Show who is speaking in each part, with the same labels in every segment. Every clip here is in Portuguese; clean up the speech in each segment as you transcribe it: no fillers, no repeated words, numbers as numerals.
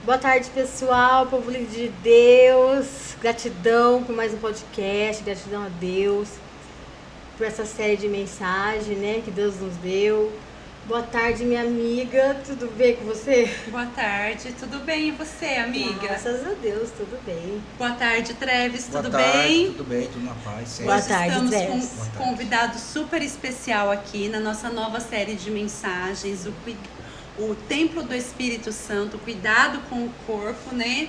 Speaker 1: Boa tarde, pessoal, povo lindo de Deus. Gratidão por mais um podcast, gratidão a Deus por essa série de mensagens, né, que Deus nos deu. Boa tarde, minha amiga, tudo bem com você?
Speaker 2: Boa tarde, tudo bem e você, amiga?
Speaker 1: Graças a Deus, tudo bem.
Speaker 2: Boa tarde, Treves, tudo
Speaker 3: Boa tarde,
Speaker 2: bem?
Speaker 3: tudo bem, tudo na paz. Sempre.
Speaker 1: Boa tarde,
Speaker 2: Estamos
Speaker 1: Treves.
Speaker 2: com um convidado super especial aqui na nossa nova série de mensagens, o Templo do Espírito Santo, cuidado com o corpo, né?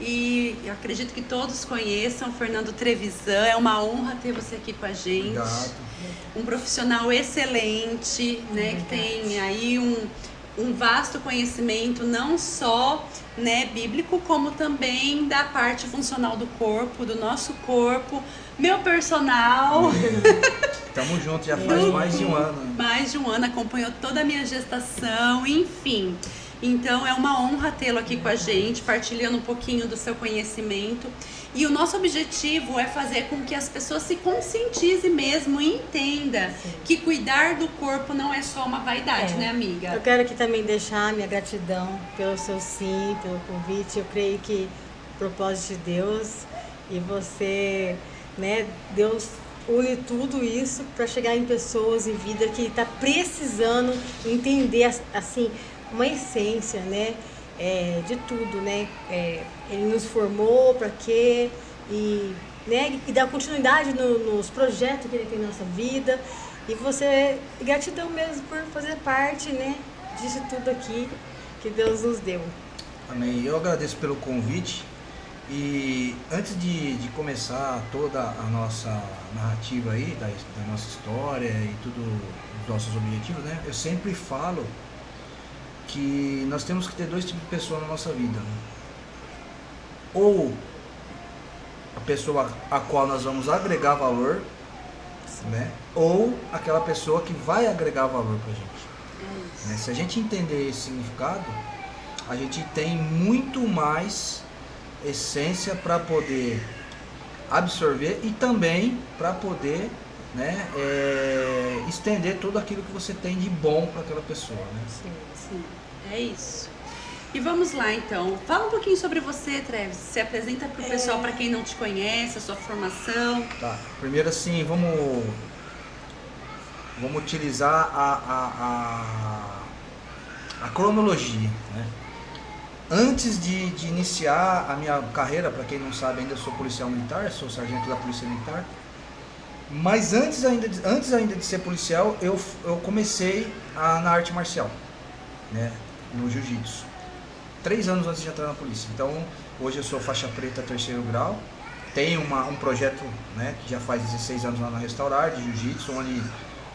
Speaker 2: E eu acredito que todos conheçam Fernando Trevisan, é uma honra ter você aqui com a gente.
Speaker 3: Obrigado.
Speaker 2: Um profissional excelente, né, que tem aí um vasto conhecimento, não só, né, bíblico, como também da parte funcional do corpo, do nosso corpo, meu personal.
Speaker 3: Tamo junto, já faz mais de um ano.
Speaker 2: Mais de um ano, acompanhou toda a minha gestação, enfim. Então é uma honra tê-lo aqui com a gente, partilhando um pouquinho do seu conhecimento. E o nosso objetivo é fazer com que as pessoas se conscientizem mesmo e entendam que cuidar do corpo não é só uma vaidade, né, amiga?
Speaker 1: Eu quero aqui também deixar minha gratidão pelo seu sim, pelo convite. Eu creio que propósito de Deus e você, né, Deus une tudo isso para chegar em pessoas, em vida que está precisando entender, assim, uma essência, né, de tudo, né, ele nos formou para quê e, né, e dar continuidade nos projetos que ele tem na nossa vida e você, gratidão mesmo por fazer parte, né, disso tudo aqui que Deus nos deu.
Speaker 3: Amém. Eu agradeço pelo convite e antes de começar toda a nossa narrativa aí, da nossa história e tudo, os nossos objetivos, né, eu sempre falo que nós temos que ter dois tipos de pessoa na nossa vida. Ou a pessoa a qual nós vamos agregar valor, né? Ou aquela pessoa que vai agregar valor pra gente. Né? Se a gente entender esse significado, a gente tem muito mais essência para poder absorver e também para poder, né, estender tudo aquilo que você tem de bom para aquela pessoa, né?
Speaker 2: Sim, é isso. E vamos lá então, fala um pouquinho sobre você, Treves, se apresenta para o pessoal, para quem não te conhece, a sua formação.
Speaker 3: Tá, primeiro assim, vamos utilizar a cronologia, né? Antes de iniciar a minha carreira, para quem não sabe ainda, eu sou policial militar, sou sargento da Polícia Militar. Mas antes ainda de ser policial, eu comecei na arte marcial, né, no jiu-jitsu, 3 anos antes de entrar na polícia. Então, hoje eu sou faixa preta 3º grau, tenho um projeto, né, que já faz 16 anos lá na Restaurar, de jiu-jitsu, onde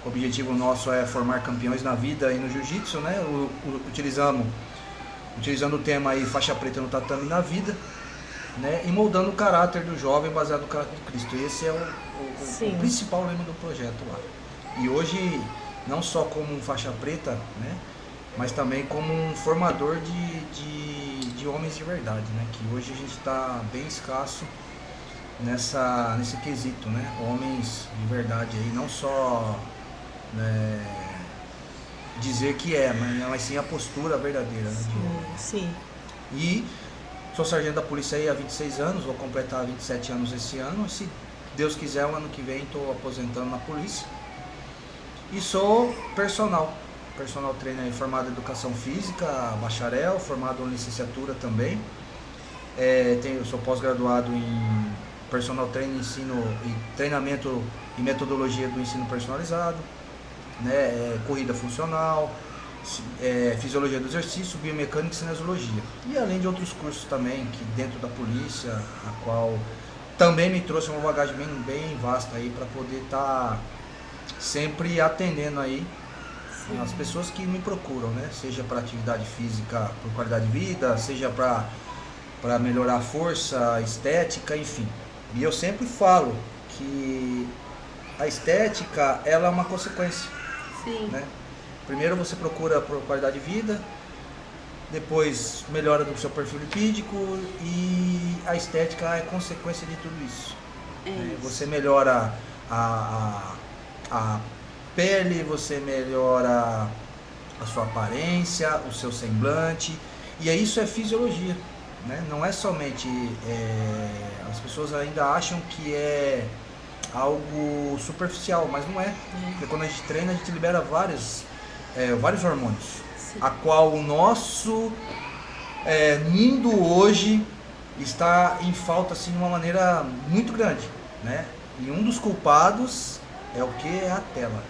Speaker 3: o objetivo nosso é formar campeões na vida e no jiu-jitsu, né, utilizando o tema aí, faixa preta no tatame na vida, né, e moldando o caráter do jovem baseado no caráter de Cristo. Esse é o principal lema do projeto lá. E hoje, não só como um faixa preta, né, mas também como um formador de homens de verdade, né, que hoje a gente está bem escasso nesse quesito, né, homens de verdade aí, não só, né, dizer que mas sim a postura verdadeira, né, de homem.
Speaker 1: Sim.
Speaker 3: E sou sargento da polícia aí há 26 anos, vou completar 27 anos esse ano. Se Deus quiser, o ano que vem estou aposentando na polícia. E sou personal trainer formado em educação física, bacharel, formado em licenciatura também. Eu sou pós-graduado em personal trainer, ensino e treinamento e metodologia do ensino personalizado, né, corrida funcional, fisiologia do exercício, biomecânica e cinesiologia. E além de outros cursos também, que dentro da polícia, a qual também me trouxe uma bagagem bem vasta aí para poder estar sempre atendendo aí as pessoas que me procuram, né? Seja para atividade física, por qualidade de vida, seja para melhorar a força, estética, enfim. E eu sempre falo que a estética, ela é uma consequência.
Speaker 2: Sim.
Speaker 3: Né? Primeiro você procura por qualidade de vida, depois melhora do seu perfil lipídico e a estética é consequência de tudo isso. Você melhora a pele, você melhora a sua aparência, o seu semblante E aí isso é fisiologia, né? Não é somente... as pessoas ainda acham que é algo superficial, mas não é. Porque quando a gente treina, a gente libera vários hormônios.
Speaker 2: Sim.
Speaker 3: A qual o nosso mundo hoje está em falta assim, de uma maneira muito grande, né? E um dos culpados é o que? É a tela.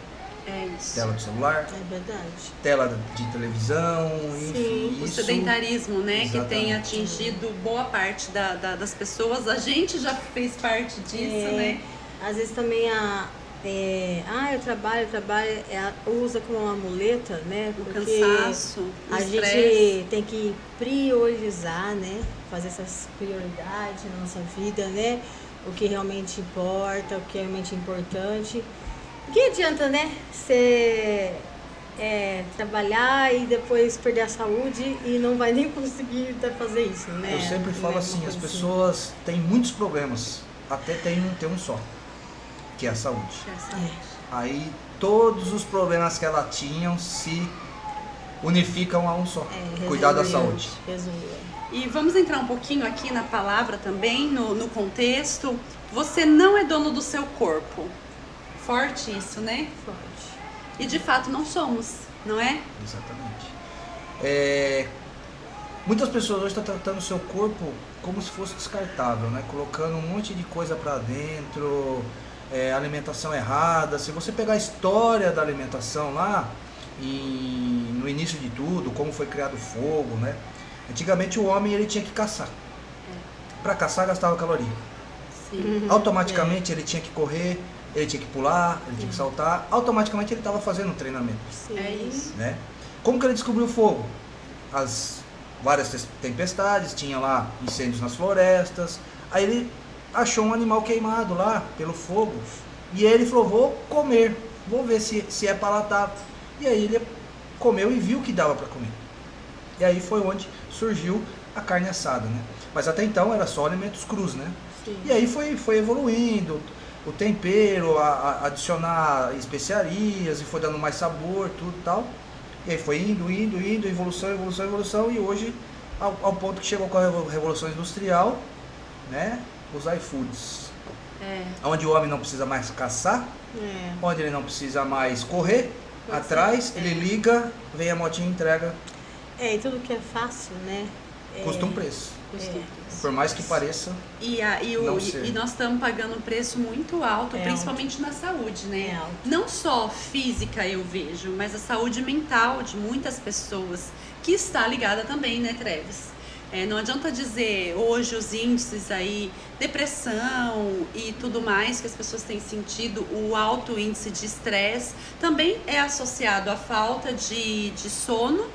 Speaker 2: É isso.
Speaker 3: Tela do celular,
Speaker 1: É verdade.
Speaker 3: tela de televisão, enfim.
Speaker 2: O
Speaker 3: isso...
Speaker 2: sedentarismo, né, que tem
Speaker 3: Exatamente.
Speaker 2: atingido boa parte das pessoas. A gente já fez parte disso, né?
Speaker 1: Às vezes também eu trabalho, usa como uma muleta, né?
Speaker 2: O
Speaker 1: Porque
Speaker 2: cansaço, o
Speaker 1: a
Speaker 2: estresse.
Speaker 1: gente tem que priorizar, né? Fazer essas prioridades na nossa vida, né? O que realmente importa, o que é realmente importante. O que adianta, né? Você trabalhar e depois perder a saúde e não vai nem conseguir fazer isso, né?
Speaker 3: Eu sempre falo
Speaker 1: Não é
Speaker 3: assim,
Speaker 1: uma
Speaker 3: as
Speaker 1: coisa
Speaker 3: pessoas têm muitos problemas, até tem um só, que é a saúde. Aí todos os problemas que ela tinham se unificam a um só, cuidar da saúde.
Speaker 1: Resumiu.
Speaker 2: E vamos entrar um pouquinho aqui na palavra também, no contexto. Você não é dono do seu corpo. Forte isso, né?
Speaker 1: Forte.
Speaker 2: E de fato não somos, não é?
Speaker 3: Exatamente. Muitas pessoas hoje estão tratando o seu corpo como se fosse descartável, né? Colocando um monte de coisa para dentro, alimentação errada. Se você pegar a história da alimentação lá, no início de tudo, como foi criado o fogo, né? Antigamente o homem ele tinha que caçar. Para caçar gastava caloria.
Speaker 2: Sim.
Speaker 3: Automaticamente ele tinha que correr, ele tinha que pular, ele tinha que saltar. Automaticamente ele estava fazendo um treinamento.
Speaker 1: Sim.
Speaker 2: É isso.
Speaker 3: Né? Como que ele descobriu o fogo? As várias tempestades, tinha lá incêndios nas florestas. Aí ele achou um animal queimado lá pelo fogo. E ele falou, vou comer, vou ver se é palatável. E aí ele comeu e viu que dava para comer. E aí foi onde surgiu a carne assada, né? Mas até então era só alimentos crus, né?
Speaker 1: Sim.
Speaker 3: E aí foi evoluindo, o tempero, adicionar especiarias e foi dando mais sabor, tudo e tal. E aí foi indo, evolução, e hoje ao ponto que chegou com a Revolução Industrial, né? Os iFoods. Onde o homem não precisa mais caçar, onde ele não precisa mais correr atrás, ele liga, vem a motinha e entrega.
Speaker 1: E tudo que é fácil, né?
Speaker 3: Custa um preço.
Speaker 2: Custa um preço.
Speaker 3: Por mais que pareça.
Speaker 2: E nós estamos pagando um preço muito alto, principalmente na saúde, né?
Speaker 1: É alto.
Speaker 2: Não só física eu vejo, mas a saúde mental de muitas pessoas, que está ligada também, né, Treves? Não adianta dizer hoje os índices aí, depressão e tudo mais que as pessoas têm sentido, o alto índice de estresse também é associado à falta de sono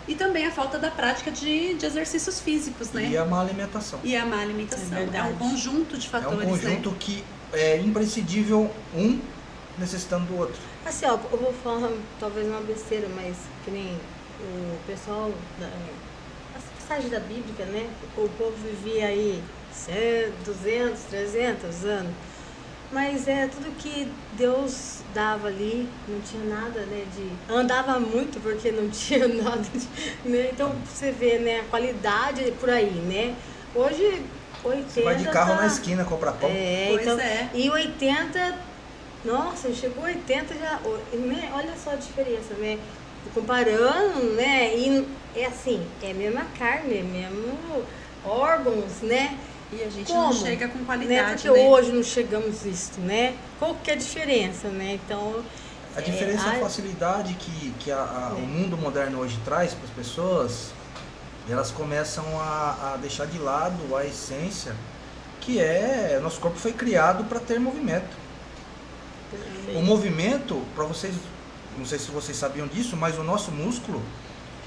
Speaker 2: e também à falta da prática de exercícios físicos, né?
Speaker 3: E a má alimentação.
Speaker 2: E a má alimentação.
Speaker 1: É
Speaker 2: um conjunto de fatores,
Speaker 3: É um conjunto que é imprescindível, um necessitando do outro.
Speaker 1: Assim, ó, eu vou falar talvez uma besteira, mas que nem o pessoal as passagens da Bíblia, né? O povo vivia aí 100, 200, 300 anos. Mas é tudo que Deus dava ali, não tinha nada, né, andava muito porque não tinha nada, né? Então você vê, né, a qualidade por aí, né? Hoje 80
Speaker 3: Você vai de carro na esquina comprar pão.
Speaker 2: Pois é.
Speaker 1: E 80, nossa, chegou 80 já, né? Olha só a diferença, né? Comparando, né? E é assim, é a mesma carne, é mesmo órgãos, né?
Speaker 2: E a gente
Speaker 1: Como?
Speaker 2: não chega com qualidade,
Speaker 1: Porque hoje não chegamos nisso, né? Qual que é a diferença, né? Então...
Speaker 3: A diferença é a facilidade que o mundo moderno hoje traz para as pessoas. Elas começam a deixar de lado a essência, que nosso corpo foi criado para ter movimento. O movimento, para vocês, não sei se vocês sabiam disso, mas o nosso músculo,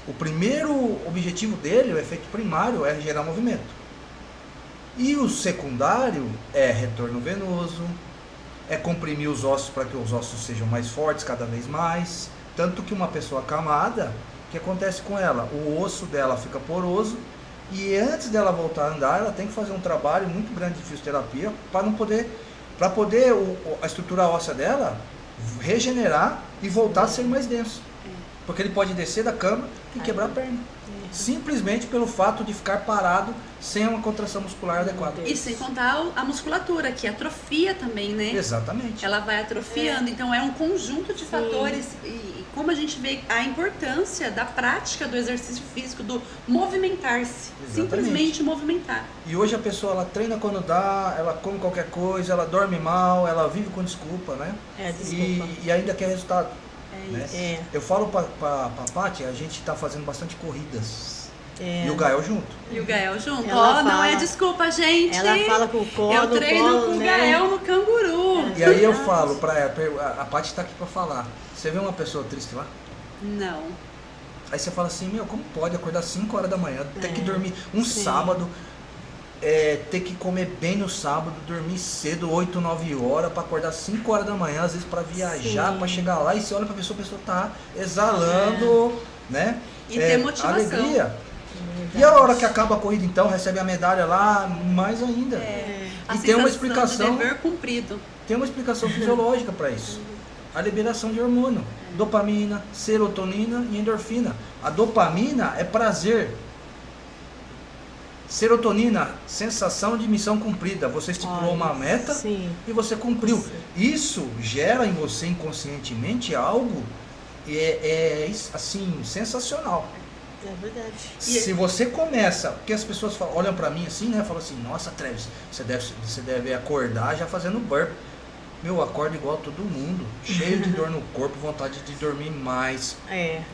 Speaker 3: o primeiro objetivo dele, o efeito primário, é gerar movimento. E o secundário é retorno venoso, é comprimir os ossos para que os ossos sejam mais fortes cada vez mais. Tanto que uma pessoa acamada, o que acontece com ela? O osso dela fica poroso e antes dela voltar a andar, ela tem que fazer um trabalho muito grande de fisioterapia para poder a estrutura óssea dela regenerar e voltar a ser mais denso. Porque ele pode descer da cama e quebrar a perna. Simplesmente pelo fato de ficar parado sem uma contração muscular adequada.
Speaker 2: E sem contar a musculatura, que atrofia também, né?
Speaker 3: Exatamente.
Speaker 2: Ela vai atrofiando, então é um conjunto de fatores e como a gente vê a importância da prática do exercício físico, do movimentar-se, simplesmente movimentar.
Speaker 3: E hoje a pessoa, ela treina quando dá, ela come qualquer coisa, ela dorme mal, ela vive com desculpa, né?
Speaker 1: Desculpa.
Speaker 3: E ainda quer resultado. Né?
Speaker 1: É.
Speaker 3: Eu falo pra Paty, a gente tá fazendo bastante corridas.
Speaker 1: É.
Speaker 3: E o Gael junto.
Speaker 2: E o Gael junto.
Speaker 1: Ela
Speaker 2: Não
Speaker 1: fala-
Speaker 2: é desculpa, gente.
Speaker 1: Ela fala com o colo,
Speaker 2: Eu treino
Speaker 1: colo,
Speaker 2: com o
Speaker 1: né?
Speaker 2: Gael no canguru.
Speaker 3: E aí eu falo pra ela, a Paty tá aqui pra falar. Você vê uma pessoa triste lá?
Speaker 2: Não.
Speaker 3: Aí você fala assim, meu, como pode acordar 5 horas da manhã, ter que dormir
Speaker 1: Sim.
Speaker 3: sábado, ter que comer bem no sábado, dormir cedo, 8, 9 horas, pra acordar 5 horas da manhã, às vezes pra viajar,
Speaker 1: Sim.
Speaker 3: pra chegar lá, e você olha pra pessoa, a pessoa tá exalando, né?
Speaker 2: E ter motivação.
Speaker 3: Alegria. E a hora que acaba a corrida, então, recebe a medalha lá, mais ainda.
Speaker 2: A
Speaker 3: E tem uma
Speaker 2: sensação
Speaker 3: explicação,
Speaker 2: de dever cumprido.
Speaker 3: tem uma explicação fisiológica para isso. A liberação de hormônio, dopamina, serotonina e endorfina. A dopamina é prazer. Serotonina, sensação de missão cumprida. Você estipulou uma meta
Speaker 1: Sim.
Speaker 3: e você cumpriu.
Speaker 1: Sim.
Speaker 3: Isso gera em você inconscientemente algo assim, sensacional.
Speaker 1: É verdade.
Speaker 3: Se você começa, porque as pessoas olham pra mim assim, né, falam assim, nossa, Treves, você deve acordar já fazendo burp. Meu, eu acordo igual todo mundo, cheio de dor no corpo, vontade de dormir mais,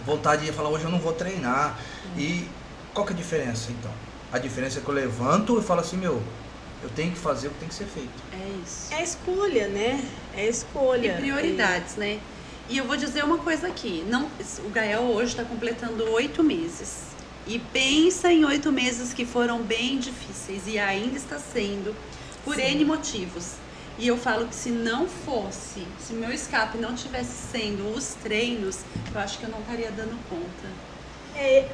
Speaker 3: vontade de falar, hoje eu não vou treinar. E qual que é a diferença, então? A diferença é que eu levanto e falo assim, meu, eu tenho que fazer o que tem que ser feito.
Speaker 2: É isso.
Speaker 1: É escolha, né? É escolha.
Speaker 2: E prioridades, né? E eu vou dizer uma coisa aqui. Não, o Gael hoje está completando 8 meses. E pensa em 8 meses que foram bem difíceis. E ainda está sendo, por N motivos. E eu falo que se não fosse, se o meu escape não tivesse sendo os treinos, eu acho que eu não estaria dando conta.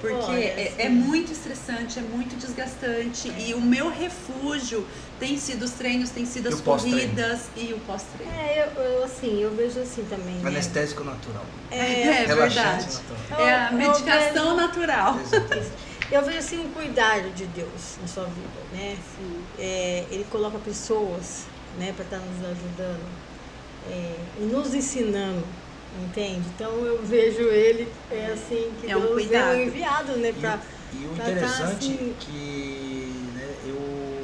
Speaker 2: Porque é muito estressante, é muito desgastante. E o meu refúgio tem sido os treinos, tem sido as corridas e o pós-treino.
Speaker 1: Eu vejo assim também. Né?
Speaker 3: Anestésico natural.
Speaker 2: É
Speaker 3: Relaxante
Speaker 2: verdade.
Speaker 3: natural.
Speaker 2: É a medicação natural.
Speaker 3: Exatamente.
Speaker 1: Eu vejo assim um cuidado de Deus na sua vida, né?
Speaker 2: Sim.
Speaker 1: Ele coloca pessoas, né, para estar nos ajudando e nos ensinando, entende? Então eu vejo ele assim que
Speaker 2: É um
Speaker 1: Deus
Speaker 2: cuidado.
Speaker 1: é um enviado, né, para
Speaker 3: E o
Speaker 1: pra tá
Speaker 3: interessante
Speaker 1: assim,
Speaker 3: que, né,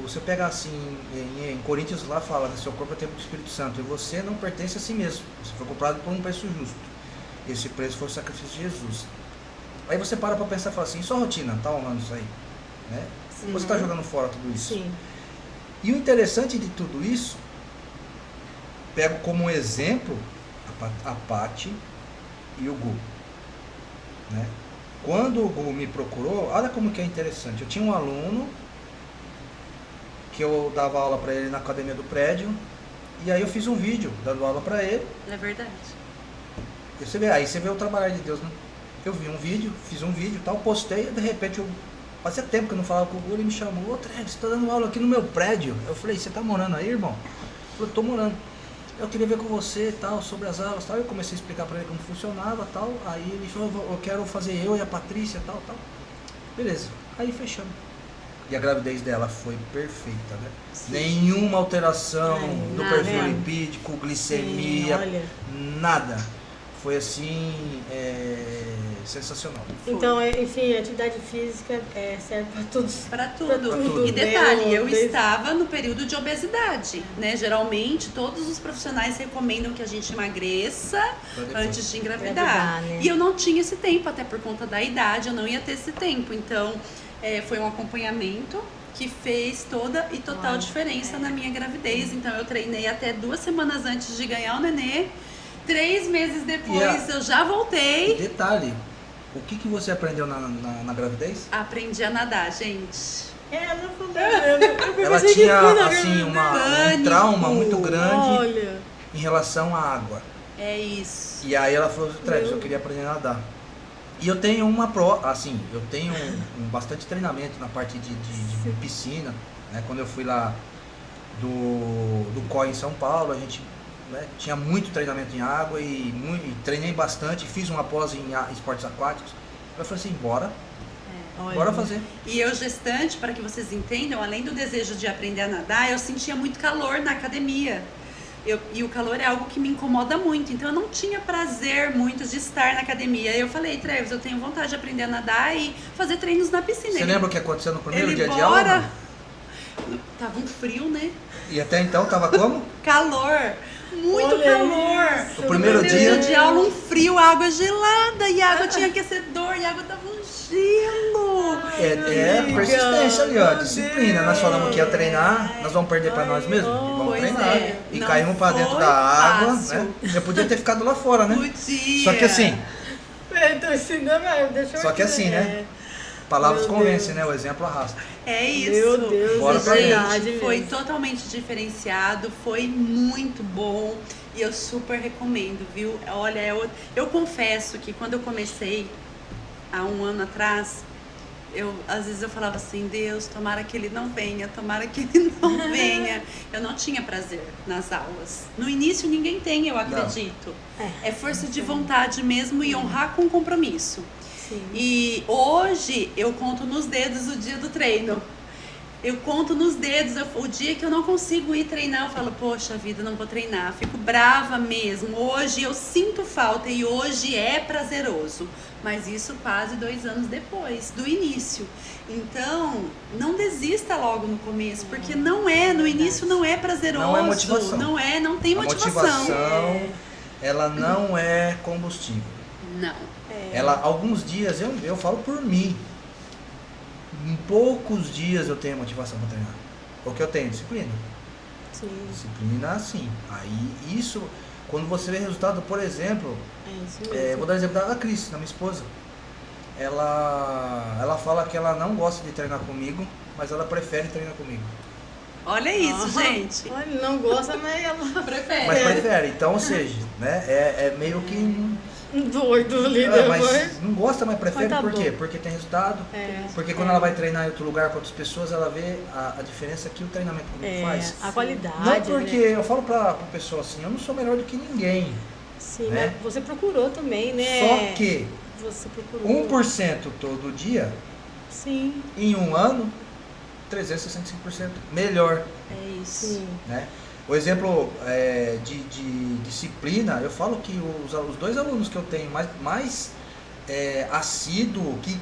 Speaker 3: você pega assim, em Coríntios lá fala, né, seu corpo é templo do Espírito Santo, e você não pertence a si mesmo, você foi comprado por um preço justo. Esse preço foi o sacrifício de Jesus. Aí você para pensar e fala assim, sua rotina, tá honrando isso aí? Né? Você está jogando fora tudo isso.
Speaker 1: sim.
Speaker 3: E o interessante de tudo isso, pego como exemplo a Paty e o Gu. Né? Quando o Gu me procurou, olha como que é interessante. Eu tinha um aluno que eu dava aula para ele na academia do prédio, e aí eu fiz um vídeo dando aula para ele.
Speaker 2: É verdade.
Speaker 3: E aí você vê o trabalho de Deus, né? Eu vi um vídeo, fiz um vídeo e tal, postei, e de repente fazia tempo que eu não falava com o Gu, ele me chamou, ô Treves, você tá dando aula aqui no meu prédio. Eu falei, você tá morando aí, irmão? Ele falou, tô morando. Eu queria ver com você tal, sobre as aulas tal. Eu comecei a explicar pra ele como funcionava tal. Aí ele falou, eu quero fazer eu e a Patrícia tal. Beleza. Aí fechamos. E a gravidez dela foi perfeita, né?
Speaker 1: Sim.
Speaker 3: Nenhuma alteração no
Speaker 1: nada,
Speaker 3: perfil
Speaker 1: né?
Speaker 3: lipídico, glicemia,
Speaker 1: Sim, olha.
Speaker 3: nada. Foi assim, sensacional.
Speaker 1: Então, enfim, a atividade física serve para todos.
Speaker 2: Para tudo.
Speaker 1: Pra tudo.
Speaker 2: E detalhe, eu
Speaker 1: Desde-
Speaker 2: estava no período de obesidade, né? Geralmente, todos os profissionais recomendam que a gente emagreça
Speaker 3: Pra depois.
Speaker 2: antes de engravidar.
Speaker 1: Engravidar, né?
Speaker 2: E eu não tinha esse tempo, até por conta da idade, eu não ia ter esse tempo. Então, foi um acompanhamento que fez toda e total
Speaker 1: Olha,
Speaker 2: diferença na minha gravidez. Então, eu treinei até 2 semanas antes de ganhar o nenê. 3 meses depois, eu já voltei.
Speaker 3: Detalhe, o que você aprendeu na gravidez?
Speaker 2: Aprendi a nadar, gente.
Speaker 1: Ela foi
Speaker 3: Ela tinha assim um
Speaker 2: Pânico.
Speaker 3: trauma muito grande
Speaker 1: Olha,
Speaker 3: em relação à água.
Speaker 2: É isso.
Speaker 3: E aí ela falou, Treves, eu queria aprender a nadar. E eu tenho eu tenho bastante treinamento na parte de piscina, né? Quando eu fui lá do COI em São Paulo, a gente né? Tinha muito treinamento em água e treinei bastante, fiz uma pós em esportes aquáticos. Eu falei assim, bora fazer.
Speaker 2: E eu gestante, para que vocês entendam, além do desejo de aprender a nadar, eu sentia muito calor na academia. E o calor é algo que me incomoda muito, então eu não tinha prazer muito de estar na academia. Eu falei, Travis, eu tenho vontade de aprender a nadar e fazer treinos na piscina.
Speaker 3: Você lembra o que aconteceu no primeiro dia de aula?
Speaker 2: Tava um frio, né?
Speaker 3: E até então tava como?
Speaker 2: Calor. Muito calor.
Speaker 3: O primeiro dia
Speaker 2: de aula, um frio, água gelada, e a água tinha aquecedor, e a água tava um gelo.
Speaker 3: É persistência ali, ó, disciplina. Nós falamos que ia treinar, nós vamos perder pra nós mesmos? Vamos treinar. E caímos pra dentro da água, né? Eu podia ter ficado lá fora, né?
Speaker 2: Podia.
Speaker 3: Só que assim.
Speaker 1: Eu tô ensinando, deixa eu
Speaker 3: Só que assim, né? Palavras convencem, né? O exemplo arrasta.
Speaker 2: É isso.
Speaker 1: Meu Deus,
Speaker 3: bora pra
Speaker 2: gente, foi totalmente diferenciado, foi muito bom e eu super recomendo, viu? Olha, eu confesso que quando eu comecei há um ano atrás, às vezes eu falava assim, Deus, tomara que ele não venha, tomara que ele não venha. Eu não tinha prazer nas aulas. No início ninguém tem, eu acredito. É força de vontade mesmo e honrar com compromisso.
Speaker 1: Sim.
Speaker 2: E hoje eu conto nos dedos o dia do treino. Eu conto nos dedos o dia que eu não consigo ir treinar. Eu falo, poxa vida, não vou treinar. Fico brava mesmo. Hoje eu sinto falta e hoje é prazeroso. Mas isso quase 2 anos depois do início. Então, não desista logo no começo, porque no início não é prazeroso.
Speaker 3: Não é motivação.
Speaker 2: Não tem motivação.
Speaker 3: A motivação, ela não é combustível.
Speaker 2: Não.
Speaker 3: Ela, alguns dias, eu falo por mim, em poucos dias eu tenho motivação para treinar. Porque eu tenho disciplina.
Speaker 1: Sim.
Speaker 3: Disciplina, sim. Aí isso, quando você vê resultado, por exemplo,
Speaker 1: isso mesmo.
Speaker 3: vou dar exemplo da Cris, da minha esposa. Ela fala que ela não gosta de treinar comigo, mas ela prefere treinar comigo.
Speaker 2: Olha isso, gente.
Speaker 1: Olha, não gosta, mas ela
Speaker 2: prefere.
Speaker 3: Mas prefere. Então, ou seja, né, é meio que
Speaker 1: doido líder.
Speaker 3: Mas não gosta, mas prefere
Speaker 1: Tá
Speaker 3: por quê?
Speaker 1: bom.
Speaker 3: Porque tem resultado. Porque quando ela vai treinar em outro lugar com outras pessoas, ela vê a diferença que o treinamento comigo faz.
Speaker 1: A qualidade.
Speaker 3: Não porque,
Speaker 1: né?
Speaker 3: eu falo pra pessoa assim, eu não sou melhor do que ninguém.
Speaker 1: Sim,
Speaker 3: né?
Speaker 1: mas você procurou também, né?
Speaker 3: Só que
Speaker 1: você procurou.
Speaker 3: 1% todo dia,
Speaker 1: sim,
Speaker 3: em um ano, 365% melhor.
Speaker 2: É isso.
Speaker 1: sim.
Speaker 3: Né? O exemplo de disciplina, eu falo que os 2 alunos que eu tenho mais assíduo, que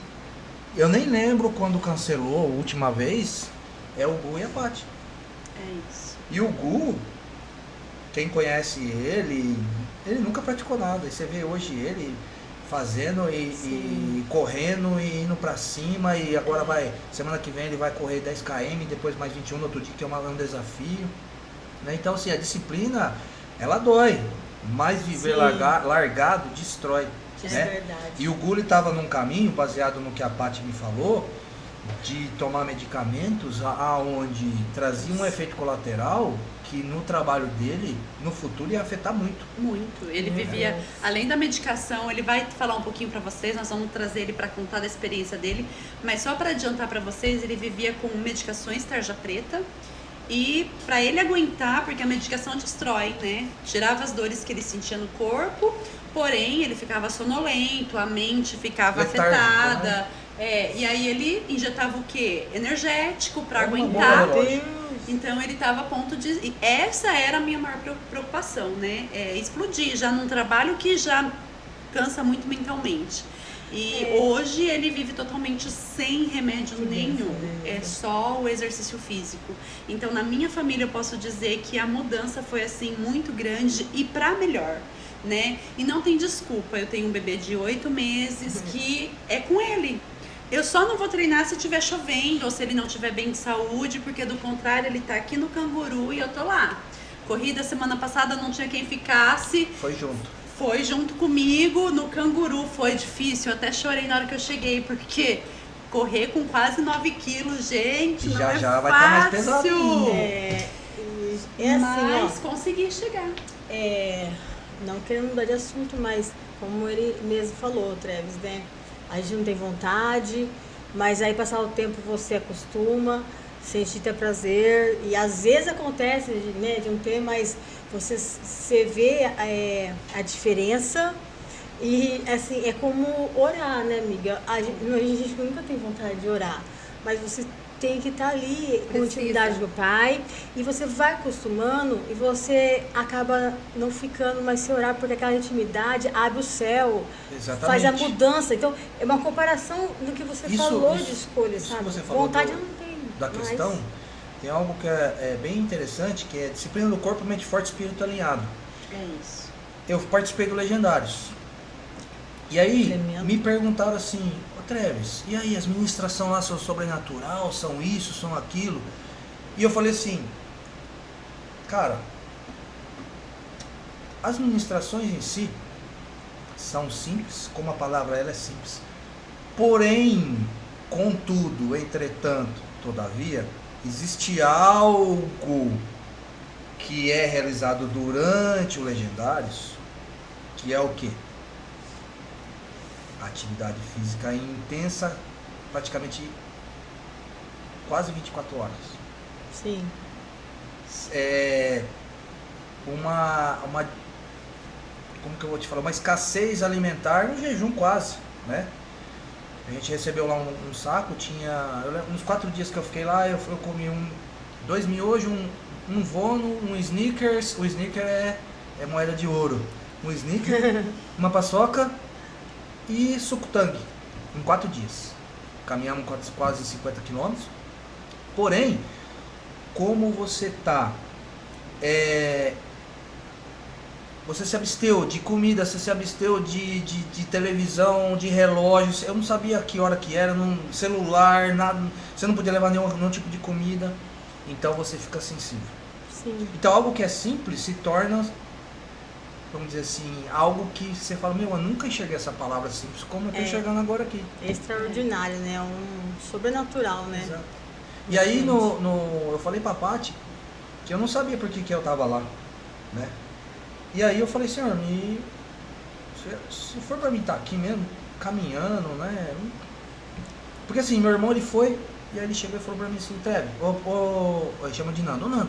Speaker 3: eu nem lembro quando cancelou a última vez, é o Gu e a Paty.
Speaker 2: É isso.
Speaker 3: E o Gu, quem conhece ele nunca praticou nada. E você vê hoje ele fazendo e correndo e indo pra cima, e agora semana que vem ele vai correr 10 km, depois mais 21 no outro dia, que é um desafio. Então, assim, a disciplina, ela dói, mas viver largado destrói.
Speaker 1: É
Speaker 3: né?
Speaker 1: verdade.
Speaker 3: E o Gulli estava num caminho, baseado no que a Paty me falou, de tomar medicamentos aonde trazia um efeito colateral que no trabalho dele, no futuro, ia afetar muito.
Speaker 2: Muito. Ele vivia, além da medicação, ele vai falar um pouquinho para vocês, nós vamos trazer ele para contar da experiência dele, mas só para adiantar para vocês, ele vivia com medicações tarja preta. E para ele aguentar, porque a medicação destrói, né? Tirava as dores que ele sentia no corpo, porém ele ficava sonolento, a mente ficava afetada. E aí ele injetava o quê? Energético para aguentar. Então ele estava a ponto de... E essa era a minha maior preocupação, né? Explodir já num trabalho que já cansa muito mentalmente. E hoje ele vive totalmente sem remédio nenhum, é só o exercício físico. Então na minha família eu posso dizer que a mudança foi assim muito grande e pra melhor, né? E não tem desculpa, eu tenho um bebê de 8 meses que é com ele. Eu só não vou treinar se estiver chovendo ou se ele não estiver bem de saúde, porque do contrário ele tá aqui no Canguru e eu tô lá. Corrida semana passada não tinha quem ficasse. Foi junto comigo no Canguru, foi difícil, eu até chorei na hora que eu cheguei, porque correr com quase 9 quilos, gente, não é
Speaker 3: já
Speaker 2: fácil.
Speaker 3: Vai estar mais pesadinho.
Speaker 2: Mas consegui chegar.
Speaker 1: Não querendo mudar de assunto, mas como ele mesmo falou, Travis, né? A gente não tem vontade, mas aí passar o tempo você acostuma, sentir ter prazer, e às vezes acontece, né, de não ter, mas você vê a diferença e assim, é como orar, né, amiga? A gente nunca tem vontade de orar, mas você tem que estar ali com a intimidade do Pai e você vai acostumando e você acaba não ficando mais sem orar, porque aquela intimidade abre o céu,
Speaker 3: Exatamente.
Speaker 1: faz a mudança. Então, é uma comparação do que você falou de escolha,
Speaker 3: isso
Speaker 1: sabe?
Speaker 3: que você falou
Speaker 1: Vontade eu não tenho.
Speaker 3: da questão, tem algo que é bem interessante, que é disciplina do corpo, mente forte, espírito alinhado.
Speaker 2: É isso.
Speaker 3: Eu participei do Legendários. E aí,
Speaker 1: Tremendo.
Speaker 3: me perguntaram assim, ô Treves, e aí, as ministrações lá são sobrenatural, são isso, são aquilo? E eu falei assim, cara, as ministrações em si são simples, como a palavra ela é simples. Porém, contudo, entretanto, todavia, existe algo que é realizado durante o Legendários, que é o quê? Atividade física intensa, praticamente quase 24 horas.
Speaker 1: Sim.
Speaker 3: É uma como que eu vou te falar? Uma escassez alimentar no jejum quase, né? A gente recebeu lá um saco, tinha... uns 4 dias que eu fiquei lá, eu comi 2 miojos, um Vono, um Snickers. O Snickers é moeda de ouro. Um Snickers, uma paçoca e suco Tang, em 4 dias. Caminhamos quase 50 quilômetros. Porém, como você tá... você se absteu de comida, você se absteu de televisão, de relógio, eu não sabia que hora que era, celular, nada, você não podia levar nenhum tipo de comida, então você fica sensível.
Speaker 1: Sim.
Speaker 3: Então algo que é simples se torna, vamos dizer assim, algo que você fala, meu, eu nunca enxerguei essa palavra simples, como eu estou enxergando agora aqui.
Speaker 1: É extraordinário, né? Sobrenatural, né?
Speaker 3: Exato. E aí eu falei pra Paty que eu não sabia por que eu tava lá, né? E aí eu falei, senhor, se for pra mim estar aqui mesmo, caminhando, né? Porque assim, meu irmão ele foi, e aí ele chegou e falou pra mim assim, Treve, ele chama de Nando, Nando,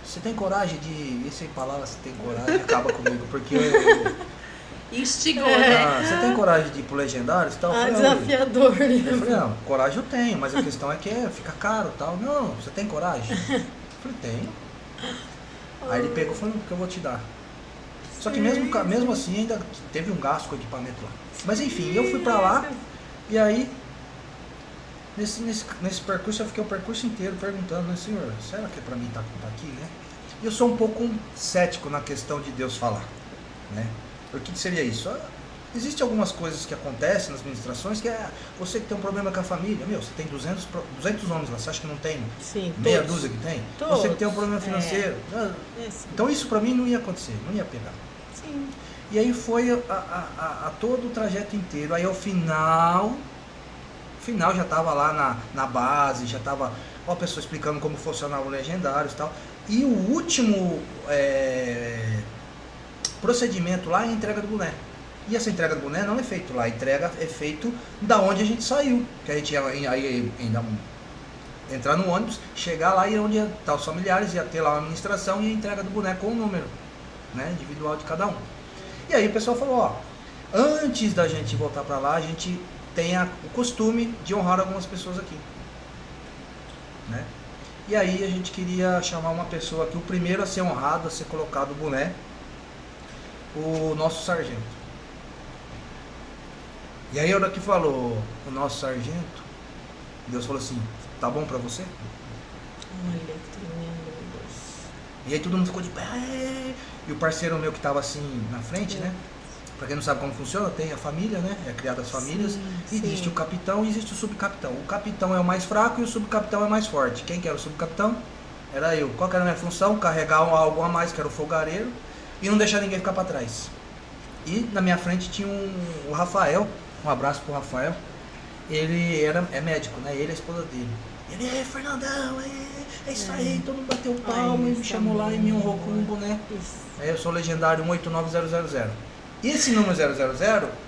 Speaker 3: você tem coragem de... Esse aí palavra, você tem coragem, acaba comigo, porque
Speaker 2: Instigou, né?
Speaker 3: você tem coragem de ir pro Legendários e tal? Eu falei,
Speaker 1: Desafiador.
Speaker 3: eu falei, não, coragem eu tenho, mas a questão é que fica caro e tal. Não, você tem coragem? Eu falei, tenho. Aí ele pegou e falou, que eu vou te dar. Só que mesmo assim ainda teve um gasto com o equipamento lá. Mas enfim, eu fui pra lá e aí nesse percurso eu fiquei o percurso inteiro perguntando, né, senhor, será que é pra mim estar aqui, né? E eu sou um pouco cético na questão de Deus falar, né? O que seria isso? Existem algumas coisas que acontecem nas ministrações que é você que tem um problema com a família, meu, você tem 200 homens lá, você acha que não tem?
Speaker 1: Sim,
Speaker 3: meia
Speaker 1: todos.
Speaker 3: dúzia que tem?
Speaker 1: Todos.
Speaker 3: Você que tem um problema financeiro. Então isso pra mim não ia acontecer, não ia pegar.
Speaker 1: Sim.
Speaker 3: E aí foi a todo o trajeto inteiro. Aí ao final já tava lá na base, já tava a pessoa explicando como funcionava o Legendários e tal. E o último procedimento lá é a entrega do boné. E essa entrega do boné não é feito lá, a entrega é feito da onde a gente saiu. Que a gente ia ainda entrar no ônibus, chegar lá e onde ia estar os familiares, ia ter lá uma administração e a entrega do boné com o número, né, individual de cada um. E aí o pessoal falou, ó, antes da gente voltar para lá, a gente tem o costume de honrar algumas pessoas aqui, né? E aí a gente queria chamar uma pessoa aqui, o primeiro a ser honrado, a ser colocado o boné, o nosso sargento. E aí a hora que falou o nosso sargento, Deus falou assim, tá bom pra você?
Speaker 1: Olha, que tremendo, meu Deus.
Speaker 3: E aí todo mundo ficou de pé. E o parceiro meu que tava assim na frente, né? Pra quem não sabe como funciona, tem a família, né? É criada as famílias.
Speaker 1: Sim,
Speaker 3: Existe
Speaker 1: sim.
Speaker 3: o capitão e existe o subcapitão. O capitão é o mais fraco e o subcapitão é o mais forte. Quem que era o subcapitão? Era eu. Qual que era a minha função? Carregar algo a mais, que era o folgareiro, e não deixar ninguém ficar pra trás. E na minha frente tinha o Rafael. Um abraço pro Rafael. Ele é médico, né? Ele é a esposa dele. Ele, Fernandão, é isso aí, todo mundo bateu palma e me chamou lá e me honrou com um boné. Eu sou o legendário 189000. E esse número 000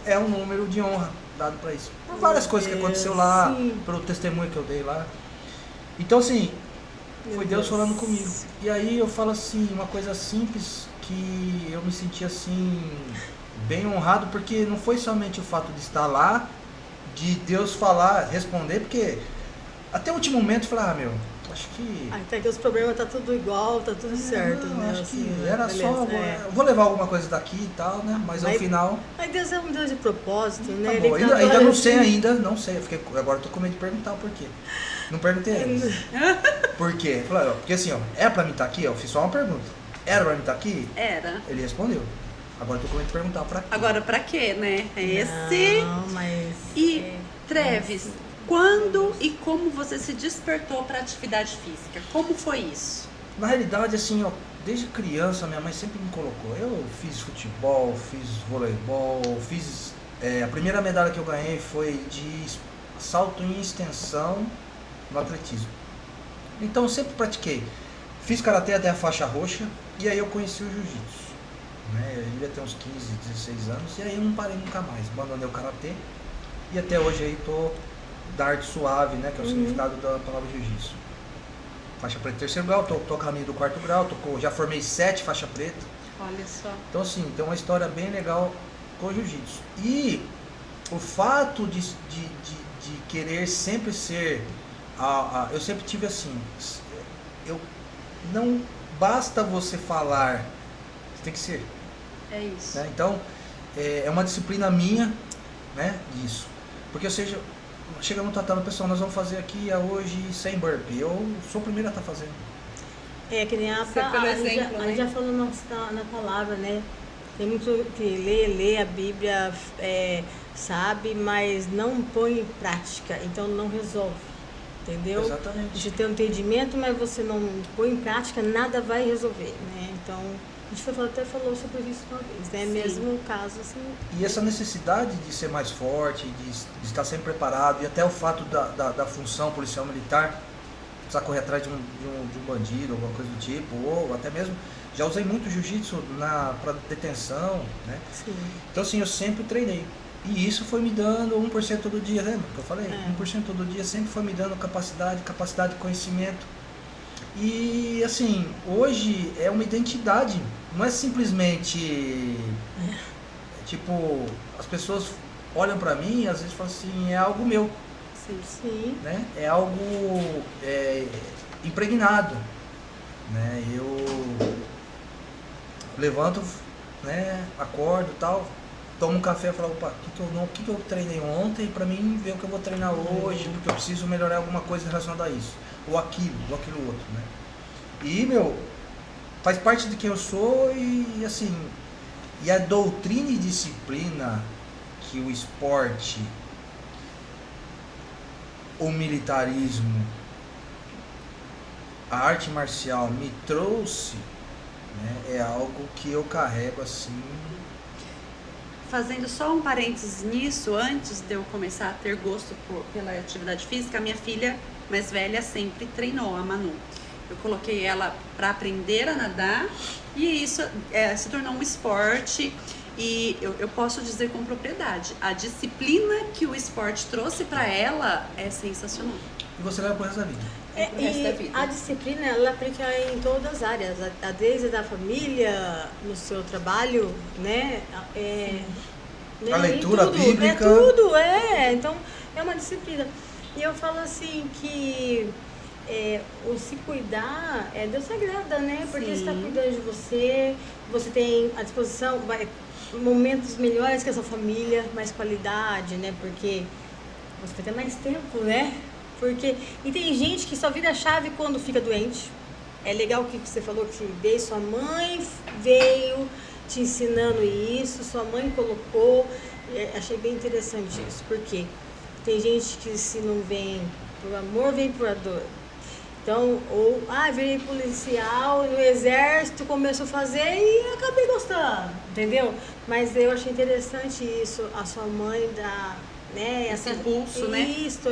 Speaker 3: é um número de honra dado para isso. Por várias coisas que aconteceu lá,
Speaker 1: sim.
Speaker 3: pelo testemunho que eu dei lá. Então assim, Foi Deus falando comigo. E aí eu falo assim, uma coisa simples que eu me senti assim, bem honrado, porque não foi somente o fato de estar lá, de Deus falar, responder, porque até o último momento eu falei, acho que...
Speaker 1: Até que os problemas tá tudo igual, tá tudo certo,
Speaker 3: não,
Speaker 1: né?
Speaker 3: acho
Speaker 1: Assim,
Speaker 3: que era
Speaker 1: beleza,
Speaker 3: só, eu vou levar alguma coisa daqui e tal, né? Mas ao final...
Speaker 1: Aí Deus é um Deus de propósito, né?
Speaker 3: Tá
Speaker 1: Ele
Speaker 3: bom.
Speaker 1: trabalha
Speaker 3: Ainda não sei
Speaker 1: assim.
Speaker 3: ainda, não sei. Agora eu tô com medo de perguntar o porquê. Não perguntei ainda. Por quê? Porque assim, é pra mim estar aqui? Eu fiz só uma pergunta. Era pra mim estar aqui?
Speaker 2: Era.
Speaker 3: Ele respondeu. Agora eu tô com medo de perguntar pra quê.
Speaker 2: Agora, pra quê, né? Esse...
Speaker 1: Não, mas...
Speaker 2: E, Treves, quando e como você se despertou para atividade física? Como foi isso?
Speaker 3: Na realidade, assim, desde criança minha mãe sempre me colocou. Eu fiz futebol, fiz voleibol, fiz... a primeira medalha que eu ganhei foi de salto em extensão no atletismo. Então eu sempre pratiquei. Fiz karatê até a faixa roxa e aí eu conheci o jiu-jitsu. Né? Eu devia ter uns 15, 16 anos e aí eu não parei nunca mais. Abandonei o karatê e até hoje aí tô da arte suave, né? Que é o significado da palavra jiu-jitsu. Faixa preta 3º grau, tô a caminho do 4º grau, já formei 7 faixa preta.
Speaker 2: Olha só.
Speaker 3: Então assim, tem uma história bem legal com o jiu-jitsu. E o fato de querer sempre ser... eu sempre tive assim, não basta você falar, você tem que ser.
Speaker 2: É isso.
Speaker 3: Né? Então, é uma disciplina minha, né, disso. Porque, ou seja, chega no tatame, pessoal, nós vamos fazer aqui hoje 100 burpee. Eu sou o primeiro a estar fazendo.
Speaker 1: É que nem a gente já falou na palavra, né? Tem muito que lê a Bíblia, sabe, mas não põe em prática, então não resolve. Entendeu?
Speaker 3: Exatamente.
Speaker 1: De ter um entendimento, mas você não põe em prática, nada vai resolver, né? Então, a gente até falou sobre isso uma vez, né?
Speaker 2: Sim.
Speaker 1: Mesmo caso, assim...
Speaker 3: E essa necessidade de ser mais forte, de estar sempre preparado, e até o fato da função policial militar, precisar correr atrás de um bandido, alguma coisa do tipo, ou até mesmo, já usei muito jiu-jitsu para detenção, né?
Speaker 1: Sim.
Speaker 3: Então, assim, eu sempre treinei. E isso foi me dando 1% todo dia, lembra que eu falei? 1% todo dia sempre foi me dando capacidade de conhecimento. E assim, hoje é uma identidade, não é simplesmente tipo, as pessoas olham pra mim e às vezes falam assim, é algo meu.
Speaker 1: Sim.
Speaker 3: Né? É algo impregnado. Né? Eu levanto, né, acordo e tal. Tomo um café e falo, opa, o que eu treinei ontem pra mim ver o que eu vou treinar hoje, porque eu preciso melhorar alguma coisa relacionada a isso. Ou aquilo outro, né? E, faz parte de quem eu sou e assim, e a doutrina e disciplina que o esporte, o militarismo, a arte marcial me trouxe, né, é algo que eu carrego assim.
Speaker 2: Fazendo só um parênteses nisso, antes de eu começar a ter gosto pela atividade física, a minha filha mais velha sempre treinou, a Manu. Eu coloquei ela para aprender a nadar e isso se tornou um esporte. E eu posso dizer com propriedade, a disciplina que o esporte trouxe para ela é sensacional.
Speaker 3: E você leva pro resto da vida.
Speaker 1: E a disciplina, ela aplica em todas as áreas, desde da família, no seu trabalho, né?
Speaker 3: A leitura
Speaker 1: tudo,
Speaker 3: bíblica.
Speaker 1: Então, é uma disciplina. E eu falo assim que o se cuidar, Deus se agrada, né? Porque Ele está cuidando de você, você tem à disposição momentos melhores que a sua família, mais qualidade, né? Porque você vai ter mais tempo, né? E tem gente que só vira a chave quando fica doente. É legal o que você falou, que desde sua mãe veio te ensinando isso, sua mãe colocou. Achei bem interessante isso, porque tem gente que se não vem por amor, vem por dor. Então, virei policial, no exército, começou a fazer e acabei gostando, entendeu? Mas eu achei interessante isso, a sua mãe
Speaker 2: esse impulso, né?
Speaker 1: Isso,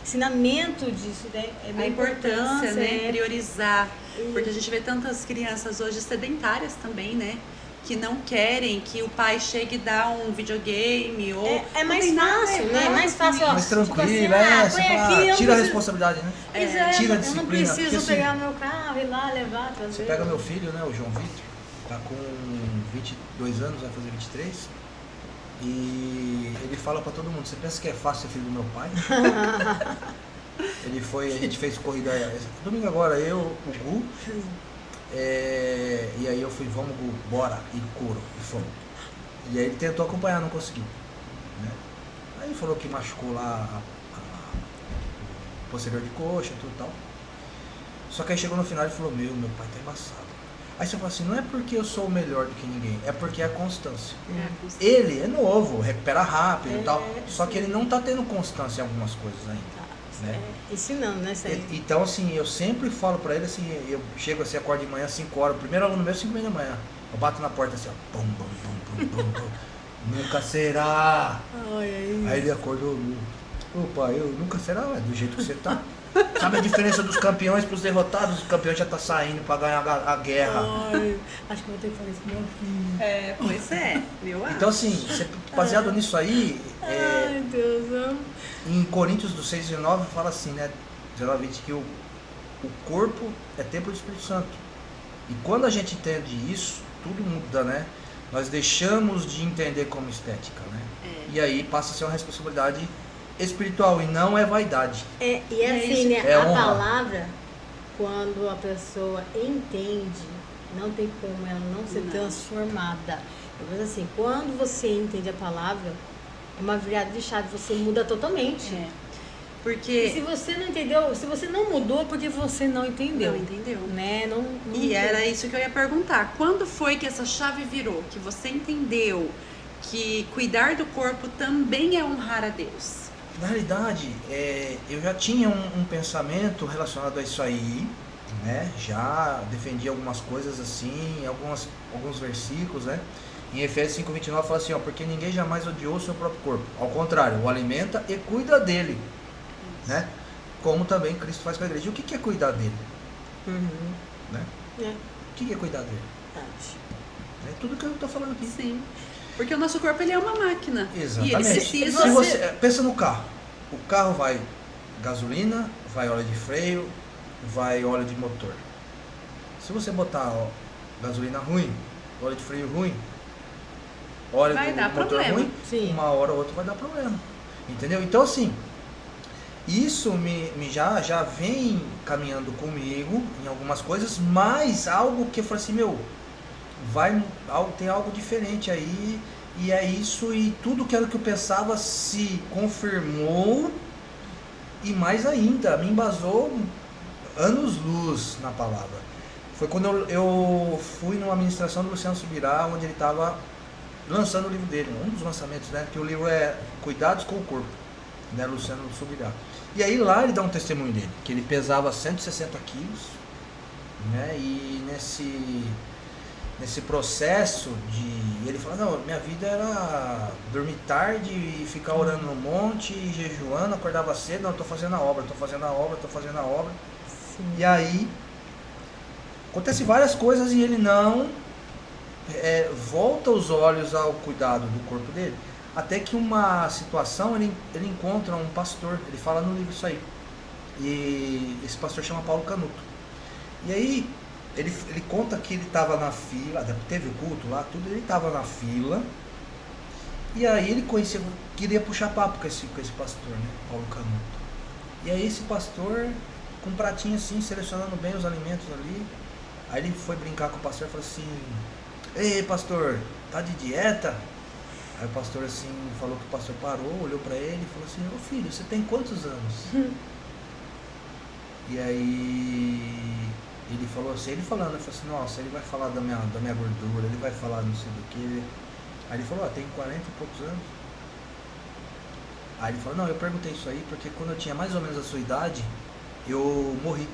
Speaker 1: ensinamento disso, né?
Speaker 2: A importância, né?
Speaker 1: É.
Speaker 2: Priorizar. Porque a gente vê tantas crianças hoje sedentárias também, né? que não querem que o pai chegue e dá um videogame ou...
Speaker 1: É mais
Speaker 2: não tem nada
Speaker 1: fácil, né? É
Speaker 2: errado
Speaker 1: mais
Speaker 2: com
Speaker 1: fácil, ó.
Speaker 3: Mais
Speaker 2: isso.
Speaker 3: tranquilo,
Speaker 1: tipo assim,
Speaker 3: você
Speaker 1: põe
Speaker 3: fala,
Speaker 1: aqui, eu não
Speaker 3: tira a
Speaker 1: preciso-
Speaker 3: responsabilidade, né?
Speaker 1: Exato,
Speaker 3: Tira a
Speaker 1: eu não
Speaker 3: disciplina.
Speaker 1: preciso
Speaker 3: Porque, assim,
Speaker 1: pegar meu carro, ir lá, levar, trazer.
Speaker 3: Você pega meu filho, né, o João Vitor, tá com 22 anos, vai fazer 23, e ele fala pra todo mundo, você pensa que é fácil ser filho do meu pai? A gente fez corrida domingo agora, eu, o Gu, e aí eu fui, vamos Gu, bora, e couro, e fomos. E aí ele tentou acompanhar, não conseguiu. Né? Aí ele falou que machucou lá o posterior de coxa, tudo e tal. Só que aí chegou no final e falou, meu pai tá embaçado. Aí você fala assim, não é porque eu sou melhor do que ninguém, é porque é a constância. Ele é novo, recupera rápido e tal, só que ele não tá tendo constância em algumas coisas ainda. Né?
Speaker 1: Ensinando, né?
Speaker 3: Então, assim, eu sempre falo pra ele, assim, eu chego assim, acordo de manhã, 5 horas, o primeiro aluno meu, 5h30 da manhã. Eu bato na porta assim, ó, pum, pum, pum, pum, pum, pum. Nunca será. Aí ele acordou, ô pai, eu nunca será, ué, do jeito que você tá. Sabe a diferença dos campeões pros derrotados? O campeão já tá saindo pra ganhar a guerra.
Speaker 1: Ai, acho que eu vou ter que falar isso pro meu filho.
Speaker 2: Pois é, eu acho.
Speaker 3: Então, assim, baseado nisso aí,
Speaker 1: Ai, Deus,
Speaker 3: em Coríntios do 6:9 fala assim, né, geralmente que o corpo é templo do Espírito Santo. E quando a gente entende isso, tudo muda, né? Nós deixamos de entender como estética, né? E aí passa a ser uma responsabilidade espiritual e não é vaidade.
Speaker 1: E assim, né,
Speaker 3: É
Speaker 1: a
Speaker 3: honra.
Speaker 1: palavra, quando a pessoa entende, não tem como ela não ser transformada. Eu penso assim, quando você entende a palavra, é uma virada de chave, você muda totalmente.
Speaker 2: Porque...
Speaker 1: E se você não entendeu, se você não mudou, porque você não entendeu.
Speaker 2: Não entendeu.
Speaker 1: Né? Não
Speaker 2: E era isso que eu ia perguntar. Quando foi que essa chave virou? Que você entendeu que cuidar do corpo também é honrar a Deus?
Speaker 3: Na realidade, eu já tinha um pensamento relacionado a isso aí, né? Já defendi algumas coisas assim, alguns versículos, né? Em Efésios 5:29 fala assim, ó, porque ninguém jamais odiou o seu próprio corpo. Ao contrário, o alimenta e cuida dele. Né? Como também Cristo faz com a igreja. E o que é cuidar dele? Né? O que é cuidar dele? É tudo que eu estou falando aqui.
Speaker 2: Sim. Porque o nosso corpo ele é uma máquina.
Speaker 3: Exatamente.
Speaker 2: E ele precisa...
Speaker 3: Se você pensa no carro. O carro vai gasolina, vai óleo de freio, vai óleo de motor. Se você botar gasolina ruim, óleo de freio ruim, óleo
Speaker 2: vai
Speaker 3: do
Speaker 2: dar
Speaker 3: motor
Speaker 2: problema.
Speaker 3: ruim, uma hora ou outra vai dar problema. Entendeu? Então assim, isso já vem caminhando comigo em algumas coisas, mas algo que eu falei assim, tem algo diferente aí, e é isso, e tudo que era que eu pensava se confirmou, e mais ainda, me embasou anos-luz na palavra. Foi quando eu fui numa ministração do Luciano Subirá, onde ele estava lançando o livro dele, um dos lançamentos, né, que o livro é Cuidados com o Corpo, né, Luciano Subirá. E aí lá ele dá um testemunho dele, que ele pesava 160 quilos, né, e nesse processo ele fala, não, minha vida era dormir tarde e ficar orando no monte, jejuando, acordava cedo, não, estou fazendo a obra. Sim. E aí acontece várias coisas e ele não volta os olhos ao cuidado do corpo dele. Até que uma situação, ele encontra um pastor, ele fala no livro isso aí, e esse pastor chama Paulo Canuto. E aí, ele conta que ele estava na fila, teve o culto lá, tudo, ele estava na fila, e aí ele queria puxar papo com esse pastor, né, Paulo Canuto. E aí esse pastor, com um pratinho assim, selecionando bem os alimentos ali, aí ele foi brincar com o pastor e falou assim, ei pastor, tá de dieta? Aí o pastor assim, falou que o pastor parou, olhou pra ele e falou assim, ô filho, você tem quantos anos? E aí ele falou assim, ele falou assim, nossa, ele vai falar da minha gordura, ele vai falar não sei do que. Aí ele falou, tem 40 e poucos anos. Aí ele falou, não, eu perguntei isso aí porque quando eu tinha mais ou menos a sua idade, eu morri.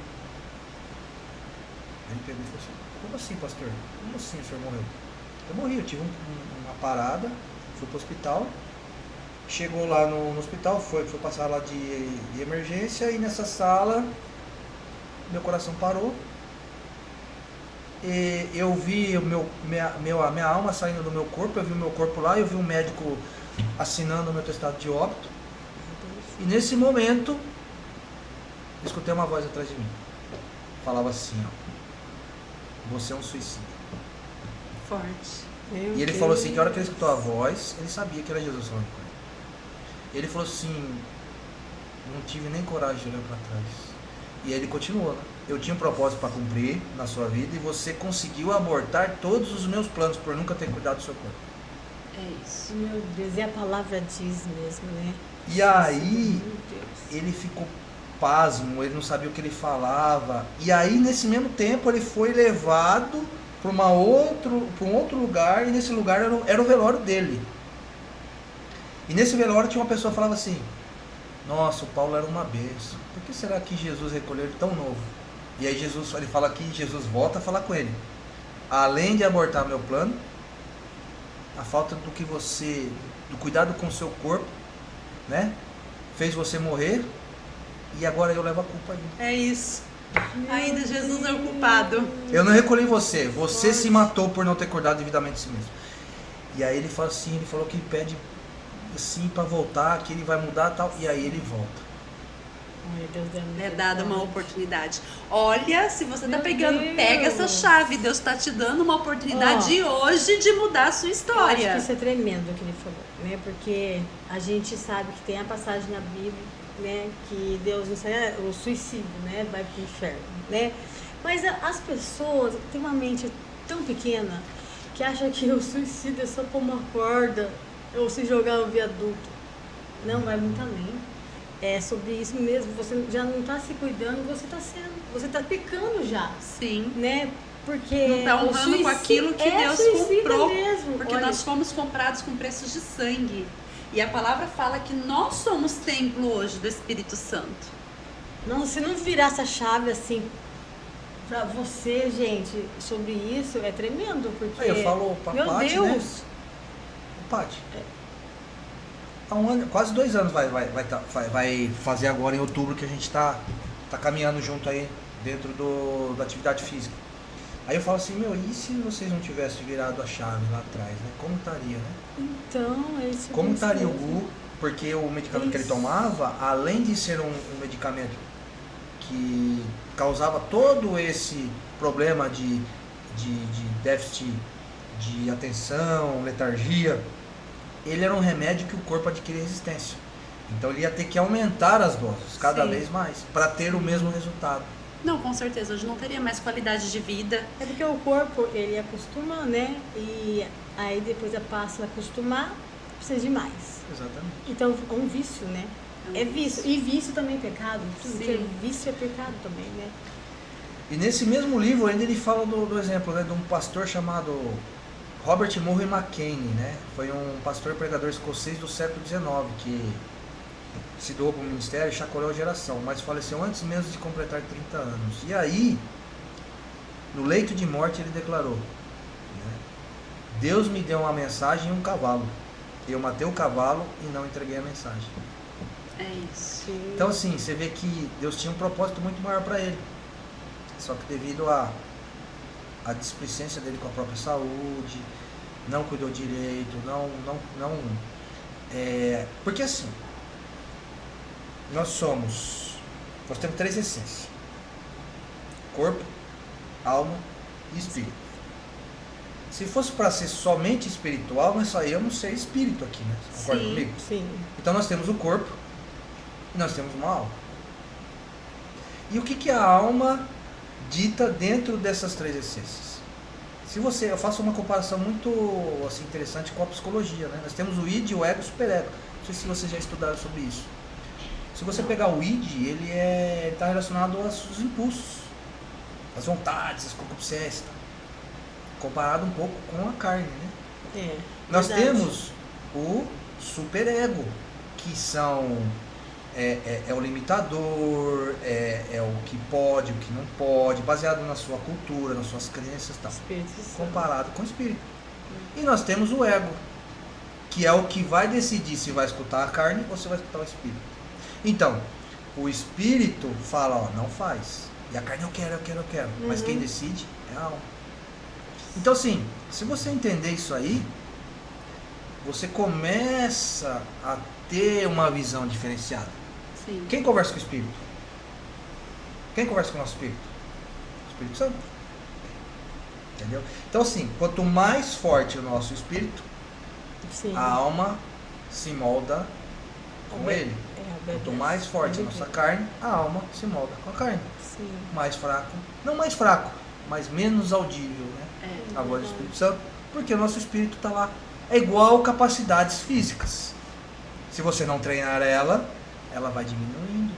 Speaker 3: Aí ele pegou e falou assim, como assim, pastor? Como assim o senhor morreu? Eu morri, eu tive uma parada, fui pro hospital, chegou lá no hospital, foi passar lá de emergência, e nessa sala meu coração parou eu vi a minha alma saindo do meu corpo, eu vi o meu corpo lá, eu vi um médico assinando o meu testado de óbito. E nesse momento, eu escutei uma voz atrás de mim. Falava assim, ó, você é um suicida.
Speaker 2: Forte.
Speaker 3: E ele falou assim, que a hora que ele escutou a voz, ele sabia que era Jesus falando com ele. Ele falou assim, não tive nem coragem de olhar para trás. E aí ele continuou, né? Eu tinha um propósito para cumprir na sua vida e você conseguiu abortar todos os meus planos por nunca ter cuidado do seu corpo.
Speaker 2: É isso.
Speaker 1: Meu Deus, e a palavra diz mesmo, né?
Speaker 3: E aí,
Speaker 1: Meu Deus.
Speaker 3: ele ficou pasmo, ele não sabia o que ele falava. E aí, nesse mesmo tempo, ele foi levado para um outro lugar, e nesse lugar era o velório dele. E nesse velório tinha uma pessoa que falava assim, nossa, o Paulo era uma bênção. Por que será que Jesus recolheu ele tão novo? E aí ele fala que Jesus volta a falar com ele. Além de abortar meu plano, a falta do cuidado com o seu corpo, né? Fez você morrer e agora eu levo a culpa ainda.
Speaker 2: É isso. Ainda Jesus é o culpado.
Speaker 3: Eu não recolhi você, você se matou por não ter cuidado devidamente de si mesmo. E aí ele fala assim, ele falou que ele pede assim para voltar, que ele vai mudar e tal, e aí ele volta.
Speaker 1: Ai, Deus
Speaker 2: É dada uma oportunidade. Olha, se você tá
Speaker 1: Meu
Speaker 2: pegando,
Speaker 1: Deus.
Speaker 2: pega essa chave. Deus tá te dando uma oportunidade hoje de mudar a sua
Speaker 1: Eu acho
Speaker 2: história.
Speaker 1: que isso é tremendo o que ele falou, né? Porque a gente sabe que tem a passagem na Bíblia, né? Que Deus não sei, o suicídio, né? Vai pro inferno, né? Mas as pessoas têm uma mente tão pequena que acham que o suicídio é só pôr uma corda ou se jogar no viaduto. Não, vai muito além. É sobre isso mesmo. Você já não está se cuidando, você está pecando já,
Speaker 2: Sim.
Speaker 1: né? Porque
Speaker 2: Não tá honrando com aquilo que Deus comprou.
Speaker 1: mesmo.
Speaker 2: Porque
Speaker 1: Olha,
Speaker 2: nós fomos comprados com preços de sangue. E a palavra fala que nós somos templo hoje do Espírito Santo.
Speaker 1: não, se não virar essa chave assim pra você, gente, sobre isso, é tremendo, porque
Speaker 3: Aí eu falo pra
Speaker 1: meu
Speaker 3: Paty,
Speaker 1: Deus,
Speaker 3: né? Paty, há um ano, quase 2 anos vai fazer agora em outubro que a gente tá caminhando junto aí dentro da atividade física. Aí eu falo assim, e se vocês não tivessem virado a chave lá atrás, né? Como estaria, né?
Speaker 1: então, é isso.
Speaker 3: Como estaria o
Speaker 1: mesmo.
Speaker 3: Gu? Porque o medicamento que ele
Speaker 1: Isso.
Speaker 3: tomava, além de ser um medicamento que causava todo esse problema de déficit de atenção, letargia, ele era um remédio que o corpo adquiria resistência. Então ele ia ter que aumentar as doses cada
Speaker 2: Sim.
Speaker 3: vez mais para ter o mesmo resultado.
Speaker 2: Não, com certeza. Hoje não teria mais qualidade de vida.
Speaker 1: É porque o corpo, ele acostuma, né? E aí depois passa a acostumar, precisa de mais.
Speaker 3: Exatamente.
Speaker 1: Então é um vício, né?
Speaker 2: É um
Speaker 1: É vício. E vício também é pecado. Tudo
Speaker 2: Sim.
Speaker 1: que é vício é pecado também, né?
Speaker 3: E nesse mesmo livro ainda ele fala do exemplo, né, de um pastor chamado Robert Murray McCain, né? Foi um pastor e pregador escocês do século XIX que se doou para o ministério e chacoalhou a geração, mas faleceu antes mesmo de completar 30 anos. E aí, no leito de morte, ele declarou, né, Deus me deu uma mensagem e um cavalo. Eu matei o cavalo e não entreguei a mensagem.
Speaker 2: É isso.
Speaker 3: Então assim, você vê que Deus tinha um propósito muito maior para ele. Só que devido à displicência dele com a própria saúde, não cuidou direito, porque assim, nós temos 3 essências: corpo, alma e espírito. Se fosse para ser somente espiritual, nós só íamos ser espírito aqui, né? Você concorda
Speaker 2: Sim.
Speaker 3: comigo?
Speaker 1: Sim.
Speaker 3: Então nós temos o corpo e nós temos uma alma. E o que a alma dita dentro dessas 3 essências? Eu faço uma comparação muito assim, interessante com a psicologia, né? Nós temos o id, o ego e o superego. Não sei se vocês já estudaram sobre isso. Se você pegar o id, ele está relacionado aos impulsos, às vontades, às concupiscências, tá? Comparado um pouco com a carne, né?
Speaker 1: É.
Speaker 3: Nós
Speaker 1: verdade.
Speaker 3: temos o superego, que são é o limitador, é o que pode, o que não pode, baseado na sua cultura, nas suas crenças, tal,
Speaker 1: Espírito Santo.
Speaker 3: comparado com o espírito. E nós temos o ego, que é o que vai decidir se vai escutar a carne ou se vai escutar o espírito. Então, o espírito fala, ó, não faz. E a carne, eu quero. Mas quem decide é a alma. Então assim, se você entender isso aí, você começa a ter uma visão diferenciada.
Speaker 2: Sim.
Speaker 3: Quem conversa com o Espírito? Quem conversa com o nosso Espírito? O Espírito Santo. Entendeu? Então assim, quanto mais forte o nosso Espírito,
Speaker 1: Sim.
Speaker 3: a alma se molda com ele. Quanto mais forte a nossa carne, a alma se molda com a carne.
Speaker 1: Sim.
Speaker 3: Mais fraco, não mais fraco, mas menos audível, né? A voz do Espírito Santo, porque o nosso espírito está lá. É igual capacidades físicas. Se você não treinar ela, ela vai diminuindo.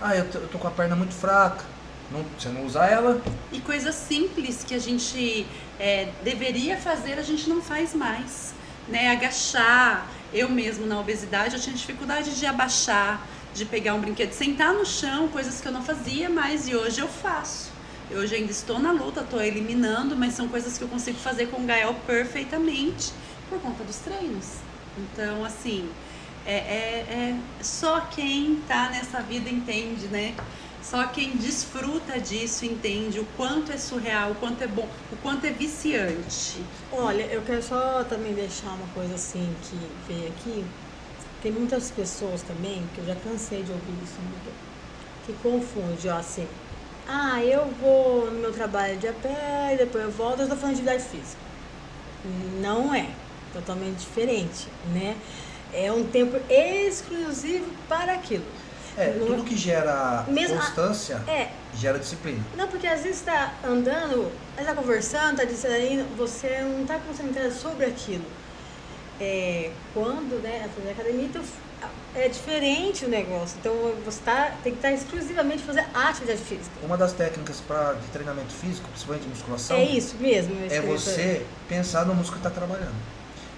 Speaker 3: Ah, eu tô com a perna muito fraca. Você não usa ela.
Speaker 2: E coisas simples que a gente deveria fazer, a gente não faz mais. Né? Agachar. Eu mesmo na obesidade, eu tinha dificuldade de abaixar, de pegar um brinquedo, sentar no chão, coisas que eu não fazia mais e hoje eu faço. Eu hoje ainda estou na luta, estou eliminando, mas são coisas que eu consigo fazer com o Gael perfeitamente por conta dos treinos. Então, assim, só quem tá nessa vida entende, né? Só quem desfruta disso entende o quanto é surreal, o quanto é bom, o quanto é viciante.
Speaker 1: Olha, eu quero só também deixar uma coisa assim que veio aqui. Tem muitas pessoas também, que eu já cansei de ouvir isso, que confunde, ó, assim. Ah, eu vou no meu trabalho de a pé, depois eu volto, eu estou falando de atividade física. Não é. Totalmente diferente, né? É um tempo exclusivo para aquilo.
Speaker 3: Tudo que gera constância gera disciplina.
Speaker 1: Não, porque às vezes está andando, está conversando, está distraindo, você não está concentrado sobre aquilo. Quando, né, fazer academia, então, é diferente o negócio. Então você tem que estar exclusivamente fazer atividade física.
Speaker 3: Uma das técnicas de treinamento físico, principalmente de musculação,
Speaker 1: é isso mesmo.
Speaker 3: É você pensar no músculo que está trabalhando.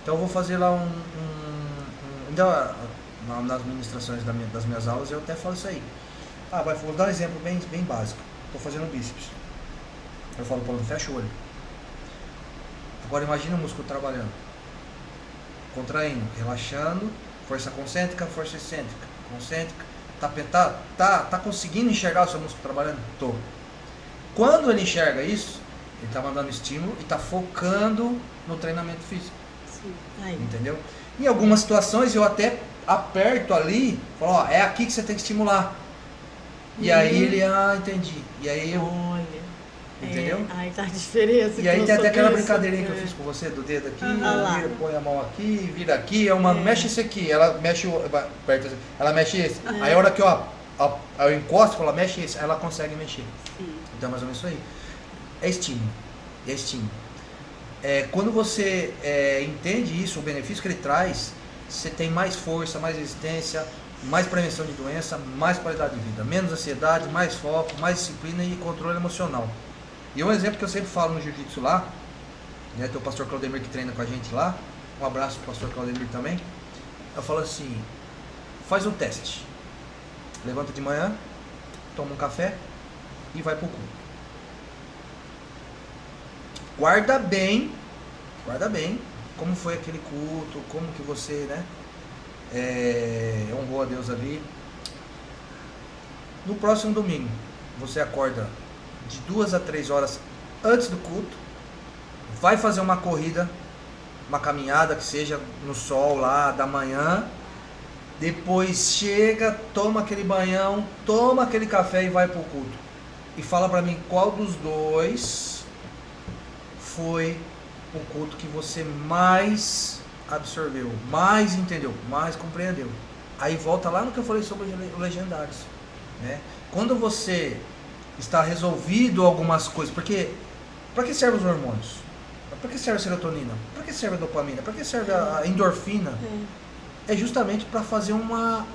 Speaker 3: Então eu vou fazer lá nas ministrações das minhas aulas eu até falo isso aí. Vou dar um exemplo bem básico. Estou fazendo bíceps. Eu falo, pô, não fecha o olho. Agora imagina o músculo trabalhando. Contraindo, relaxando, força concêntrica, força excêntrica. Concêntrica. Tá conseguindo enxergar o seu músculo trabalhando? Tô. Quando ele enxerga isso, ele está mandando estímulo e está focando no treinamento físico.
Speaker 2: Sim.
Speaker 3: Entendeu? Em algumas situações eu até aperto ali, falo, é aqui que você tem que estimular. E aí ele, entendi. E aí eu.
Speaker 1: Olha.
Speaker 3: Entendeu?
Speaker 1: Aí tá a diferença.
Speaker 3: E aí tem até aquela brincadeirinha que eu fiz com você, do dedo aqui, põe a mão aqui, vira aqui, mexe esse aqui, ela mexe ela mexe esse. Aí a hora que eu encosto, ela mexe esse, aí ela consegue mexer.
Speaker 2: Sim.
Speaker 3: Então mais ou menos isso aí. É estímulo. Quando você entende isso, o benefício que ele traz, você tem mais força, mais resistência, mais prevenção de doença, mais qualidade de vida, menos ansiedade, mais foco, mais disciplina e controle emocional. E um exemplo que eu sempre falo no jiu-jitsu lá, né, tem o pastor Claudemir que treina com a gente lá, um abraço pro pastor Claudemir também. Eu falo assim, faz um teste, levanta de manhã, toma um café e vai pro culto. Guarda bem como foi aquele culto, como que você, né, honrou a Deus ali. No próximo domingo, você acorda de 2 a 3 horas antes do culto, vai fazer uma corrida, uma caminhada que seja no sol lá da manhã, depois chega, toma aquele banhão, toma aquele café e vai pro culto. E fala pra mim qual dos dois foi o culto que você mais absorveu, mais entendeu, mais compreendeu. Aí volta lá no que eu falei sobre os legendários, né? Quando você está resolvido algumas coisas, porque para que servem os hormônios? Para que serve a serotonina? Para que serve a dopamina? Para que serve a endorfina? É justamente para fazer uma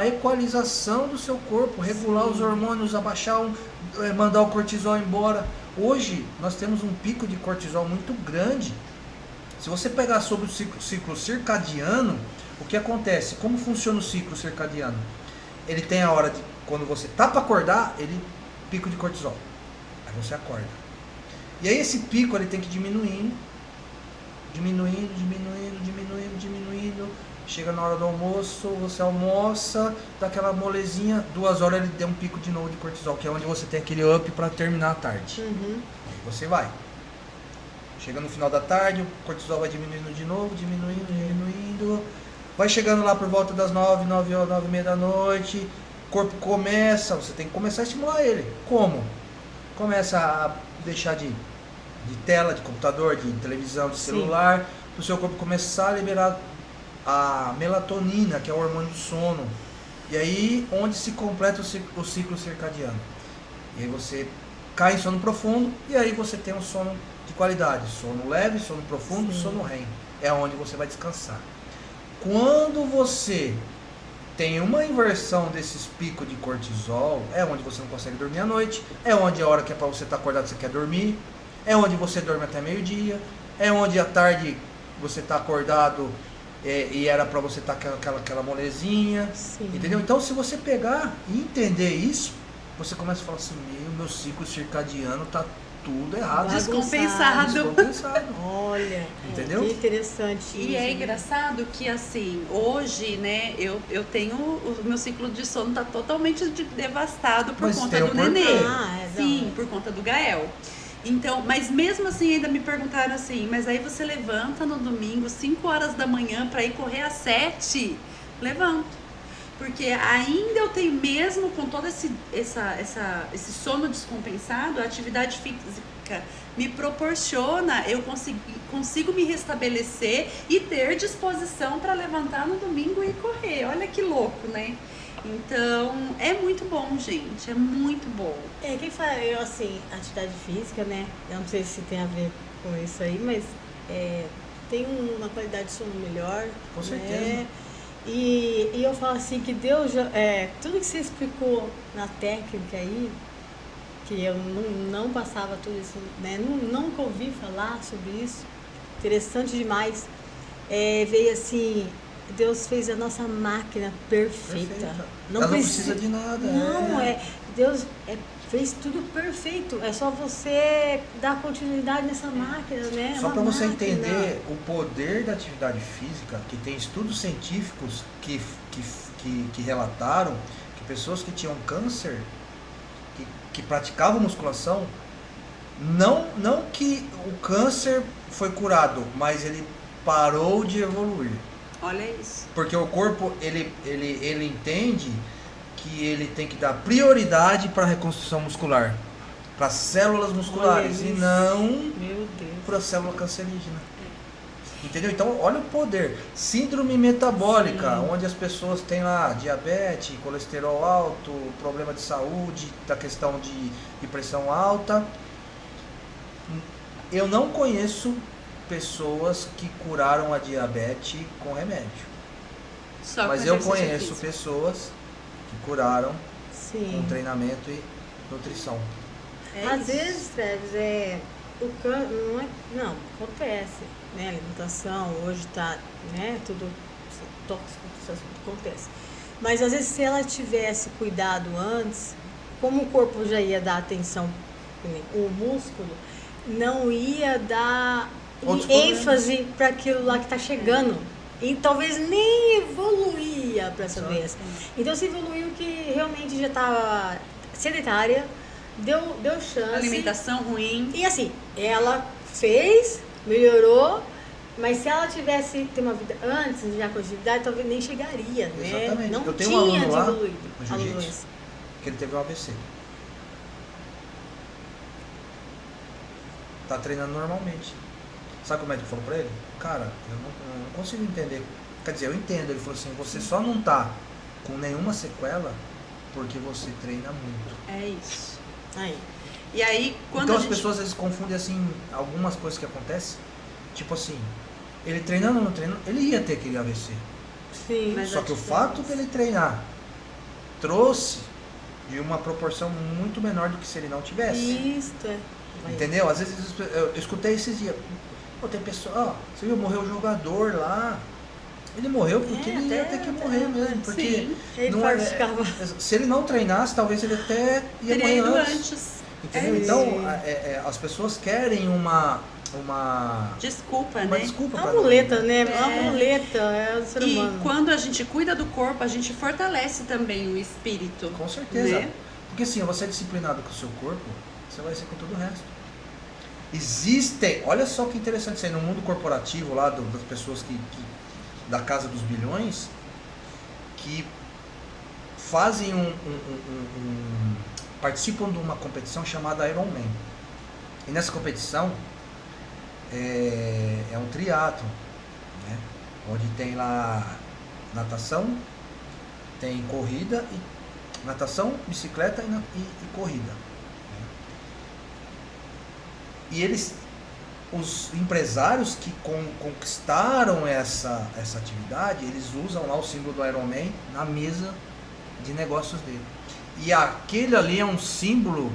Speaker 3: equalização do seu corpo, regular os hormônios, abaixar, mandar o cortisol embora. Hoje nós temos um pico de cortisol muito grande. Se você pegar sobre o ciclo circadiano, o que acontece? Como funciona o ciclo circadiano? Ele tem a hora de, quando você tá para acordar, ele pico de cortisol. Aí você acorda. E aí esse pico ele tem que ir diminuindo. chega na hora do almoço, você almoça, dá aquela molezinha, 2 horas ele deu um pico de novo de cortisol, que é onde você tem aquele up para terminar a tarde.
Speaker 1: Uhum.
Speaker 3: Aí você vai. Chega no final da tarde, o cortisol vai diminuindo de novo, diminuindo. Vai chegando lá por volta das 9 horas, 9h30 da noite. O corpo começa, você tem que começar a estimular ele. Como? Começa a deixar de tela, de computador, de televisão, de celular, para o seu corpo começar a liberar a melatonina, que é o hormônio do sono. E aí, onde se completa o ciclo circadiano. E aí você cai em sono profundo, e aí você tem um sono de qualidade. Sono leve, sono profundo, sono REM. É onde você vai descansar. Quando você tem uma inversão desses picos de cortisol, é onde você não consegue dormir à noite, é onde a hora que é para você estar acordado você quer dormir, é onde você dorme até meio-dia, é onde à tarde você está acordado e era para você estar com aquela molezinha, entendeu? Então se você pegar e entender isso, você começa a falar assim, meu ciclo circadiano tá tudo errado.
Speaker 2: Descompensado.
Speaker 1: Olha,
Speaker 3: entendeu?
Speaker 1: Que interessante.
Speaker 2: E é engraçado que assim, hoje, né, eu tenho, o meu ciclo de sono tá totalmente devastado por conta do nenê. Sim, por conta do Gael. Então, mas mesmo assim ainda me perguntaram assim, mas aí você levanta no domingo 5 horas da manhã para ir correr às 7? Levanto. Porque ainda eu tenho, mesmo com todo esse sono descompensado, a atividade física me proporciona, eu consigo me restabelecer e ter disposição para levantar no domingo e correr. Olha que louco, né? Então, é muito bom, gente, é muito bom.
Speaker 1: Quem fala, assim, atividade física, né? Eu não sei se tem a ver com isso aí, mas tem uma qualidade de sono melhor.
Speaker 3: Com certeza.
Speaker 1: E eu falo assim, que Deus, tudo que você explicou na técnica aí, que eu não passava tudo isso, né? Nunca ouvi falar sobre isso, interessante demais. Veio assim, Deus fez a nossa máquina perfeita.
Speaker 3: Não precisa de nada.
Speaker 1: Não, Deus fez tudo perfeito. É só você dar continuidade nessa máquina, né?
Speaker 3: Só para você entender o poder da atividade física, que tem estudos científicos que relataram que pessoas que tinham câncer, que praticavam musculação, não que o câncer foi curado, mas ele parou de evoluir.
Speaker 2: Olha isso.
Speaker 3: Porque o corpo, ele entende que ele tem que dar prioridade para a reconstrução muscular, para as células musculares, e não para a célula cancerígena. Entendeu? Então, olha o poder. Síndrome metabólica, onde as pessoas têm lá diabetes, colesterol alto, problema de saúde, da questão de pressão alta. Eu não conheço pessoas que curaram a diabetes com remédio. Mas eu conheço pessoas que curaram com treinamento e nutrição.
Speaker 1: Às vezes, Treves, o câncer não acontece, né? A alimentação hoje está, né? Tudo tóxico, tudo acontece. Mas às vezes, se ela tivesse cuidado antes, como o corpo já ia dar atenção, o músculo não ia dar ênfase para aquilo lá que está chegando. E talvez nem evoluía para essa doença. Então se evoluiu que realmente já estava sedentária, deu chance.
Speaker 2: Alimentação ruim.
Speaker 1: E assim, ela fez, melhorou, mas se ela tivesse ter uma vida antes já com atividade, talvez nem chegaria, né?
Speaker 3: Exatamente.
Speaker 1: Não
Speaker 3: eu tenho
Speaker 1: tinha
Speaker 3: um aluno lá,
Speaker 1: desenvolvido
Speaker 3: no
Speaker 1: a
Speaker 3: jiu-jitsu,
Speaker 1: doença.
Speaker 3: que ele teve um AVC. Tá treinando normalmente. Sabe como é que falou pra ele? Cara, eu não consigo entender. Quer dizer, eu entendo. Ele falou assim, você só não tá com nenhuma sequela porque você treina muito.
Speaker 2: É isso.
Speaker 1: Aí.
Speaker 2: E aí, quando
Speaker 3: então as pessoas às vezes confundem assim, algumas coisas que acontecem. Tipo assim, ele treinando ou não treinando, ele ia ter aquele AVC.
Speaker 1: Sim.
Speaker 3: Só que o fato dele treinar trouxe de uma proporção muito menor do que se ele não tivesse.
Speaker 1: Isso,
Speaker 3: Entendeu? Às vezes eu escutei esses dias. Pô, tem pessoa, você viu, morreu o jogador lá. Ele morreu porque ele ia ter que morrer mesmo. Porque não se ele não treinasse, talvez ele até ia morrer antes. Entendeu? Então, as pessoas querem uma
Speaker 2: Desculpa,
Speaker 3: uma
Speaker 2: né?
Speaker 3: desculpa
Speaker 1: Uma
Speaker 3: pra não-
Speaker 1: muleta, né? Uma muleta é o ser
Speaker 2: E
Speaker 1: humano.
Speaker 2: quando a gente cuida do corpo, a gente fortalece também o espírito.
Speaker 3: Com certeza.
Speaker 2: Né?
Speaker 3: Porque assim, você é disciplinado com o seu corpo, você vai ser com todo o resto. Existem, olha só que interessante isso aí, no mundo corporativo lá, das pessoas da casa dos bilhões, que fazem participam de uma competição chamada Ironman. E nessa competição é um triatlo, né? Onde tem lá natação, tem corrida, natação, bicicleta e corrida. E os empresários que conquistaram essa atividade, eles usam lá o símbolo do Ironman na mesa de negócios dele. E aquele ali é um símbolo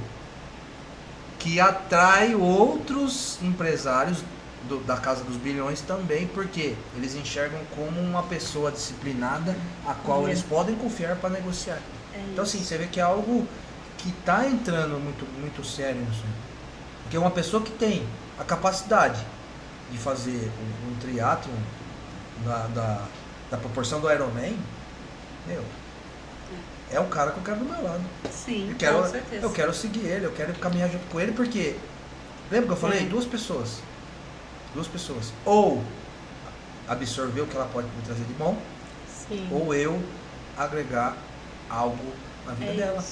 Speaker 3: que atrai outros empresários da Casa dos Bilhões também, porque eles enxergam como uma pessoa disciplinada a qual eles podem confiar para negociar. Então assim, você vê que é algo que está entrando muito sério nisso. Porque uma pessoa que tem a capacidade de fazer um triatlon da proporção do Ironman, é um cara que eu quero do meu lado.
Speaker 2: Sim,
Speaker 3: com
Speaker 2: certeza.
Speaker 3: Eu quero seguir ele, eu quero caminhar junto com ele, porque lembra que eu falei? Duas pessoas. Ou absorver o que ela pode me trazer de bom,
Speaker 1: Sim.
Speaker 3: ou eu agregar algo na vida dela.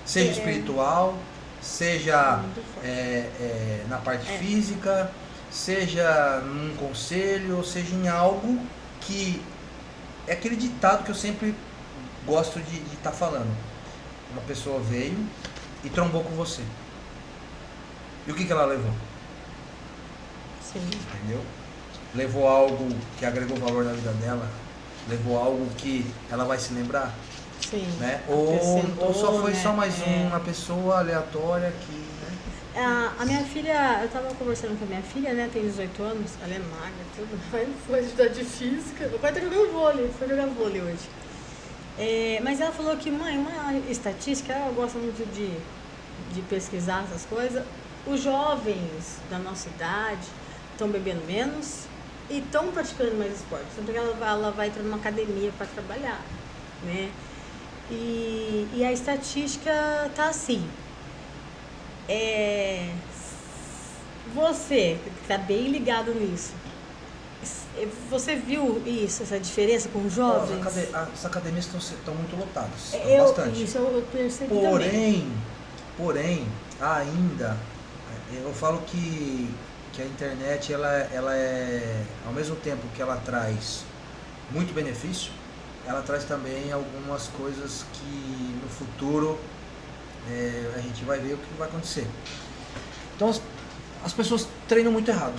Speaker 3: Seja espiritual, seja na parte física, seja num conselho, seja em algo que é aquele ditado que eu sempre gosto de estar falando. Uma pessoa veio e trombou com você. E o que ela levou?
Speaker 1: Sim.
Speaker 3: Entendeu? Levou algo que agregou valor na vida dela? Levou algo que ela vai se lembrar?
Speaker 1: Sim.
Speaker 3: Né? Ou só foi só mais
Speaker 1: né?
Speaker 3: uma pessoa aleatória que...
Speaker 1: A minha filha, eu tava conversando com a minha filha, né? Tem 18 anos, ela é magra, tudo, mas foi atividade física. Meu pai tá jogando vôlei, foi jogar vôlei hoje. Mas ela falou que, mãe, uma estatística, ela gosta muito de pesquisar essas coisas. Os jovens da nossa idade estão bebendo menos e estão praticando mais esporte. Tanto que ela vai entrar numa academia para trabalhar, né? E a estatística tá assim. Você que está bem ligado nisso, você viu isso, essa diferença com os jovens?
Speaker 3: As academias estão muito lotadas, bastante.
Speaker 1: Isso eu percebi também.
Speaker 3: Porém, ainda, eu falo que a internet, ela é, ao mesmo tempo que ela traz muito benefício, ela traz também algumas coisas que no futuro a gente vai ver o que vai acontecer. Então as pessoas treinam muito errado.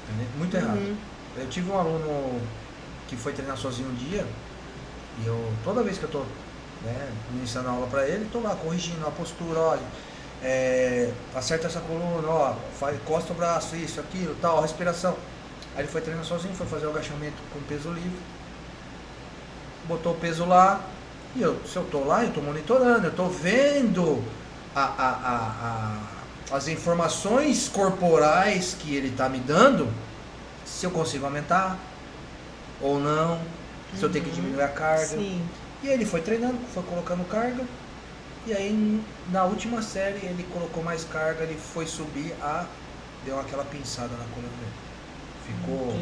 Speaker 3: Entendeu? Muito errado. Eu tive um aluno que foi treinar sozinho um dia, e toda vez que eu estou ministrando a aula para ele, estou lá corrigindo a postura, olha, acerta essa coluna, ó, encosta o braço, isso, aquilo, tal, a respiração. Aí ele foi treinar sozinho, foi fazer o agachamento com peso livre, botou o peso lá, e se eu estou lá, eu estou monitorando, eu estou vendo as informações corporais que ele está me dando, se eu consigo aumentar ou não, se eu tenho que diminuir a carga.
Speaker 1: Sim.
Speaker 3: E aí ele foi treinando, foi colocando carga, e aí na última série ele colocou mais carga, ele foi subir, deu aquela pinçada na coluna dele. Ficou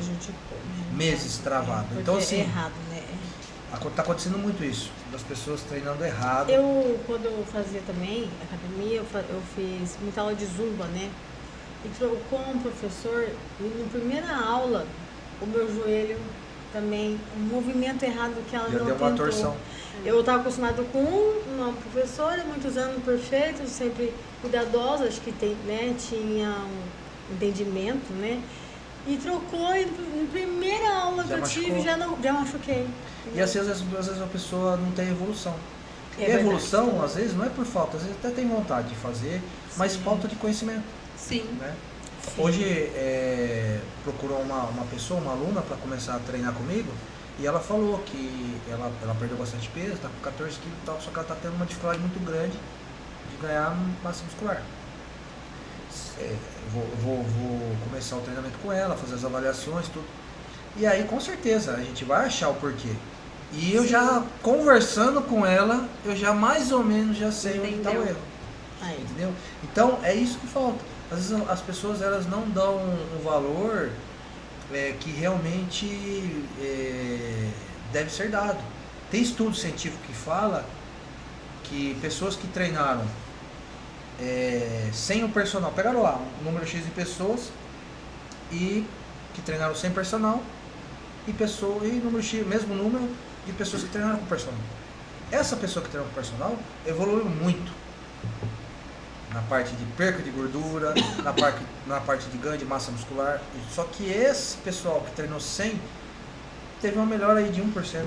Speaker 3: meses travado. Então assim,
Speaker 1: errado, né?
Speaker 3: Tá acontecendo muito isso, das pessoas treinando errado.
Speaker 1: Quando eu fazia também academia, eu fiz muita aula de zumba, né? E trocou um professor, e na primeira aula, o meu joelho também, um movimento errado que ela
Speaker 3: Já
Speaker 1: não
Speaker 3: deu uma
Speaker 1: tentou.
Speaker 3: torção.
Speaker 1: Eu estava acostumado com uma professora, muitos anos perfeitos, sempre cuidadosa, acho que tinha um entendimento, né? E trocou, e na primeira aula que eu tive, já machuquei.
Speaker 3: E às vezes a pessoa não tem evolução. E a
Speaker 1: verdade,
Speaker 3: evolução,
Speaker 1: também.
Speaker 3: às vezes, não é por falta, às vezes até tem vontade de fazer, mas falta de conhecimento.
Speaker 2: Sim.
Speaker 3: Né?
Speaker 1: Sim.
Speaker 3: Hoje procurou uma pessoa, uma aluna, para começar a treinar comigo, e ela falou que ela perdeu bastante peso, está com 14 quilos e tal, só que ela está tendo uma dificuldade muito grande de ganhar massa muscular. vou começar o treinamento com ela, fazer as avaliações, tudo. E aí, com certeza, a gente vai achar o porquê. E eu já, conversando com ela, eu já mais ou menos já sei onde está o erro.
Speaker 1: Aí.
Speaker 3: Entendeu? Então, é isso que falta. Às vezes as pessoas elas não dão um valor que realmente deve ser dado. Tem estudo científico que fala que pessoas que treinaram sem o personal, pegaram lá um número X de pessoas e que treinaram sem personal e número X, mesmo número de pessoas que treinaram com personal. Essa pessoa que treinou com personal evoluiu muito na parte de perca de gordura, na parte de ganho de massa muscular. Só que esse pessoal que treinou sem teve uma melhora aí de 1%.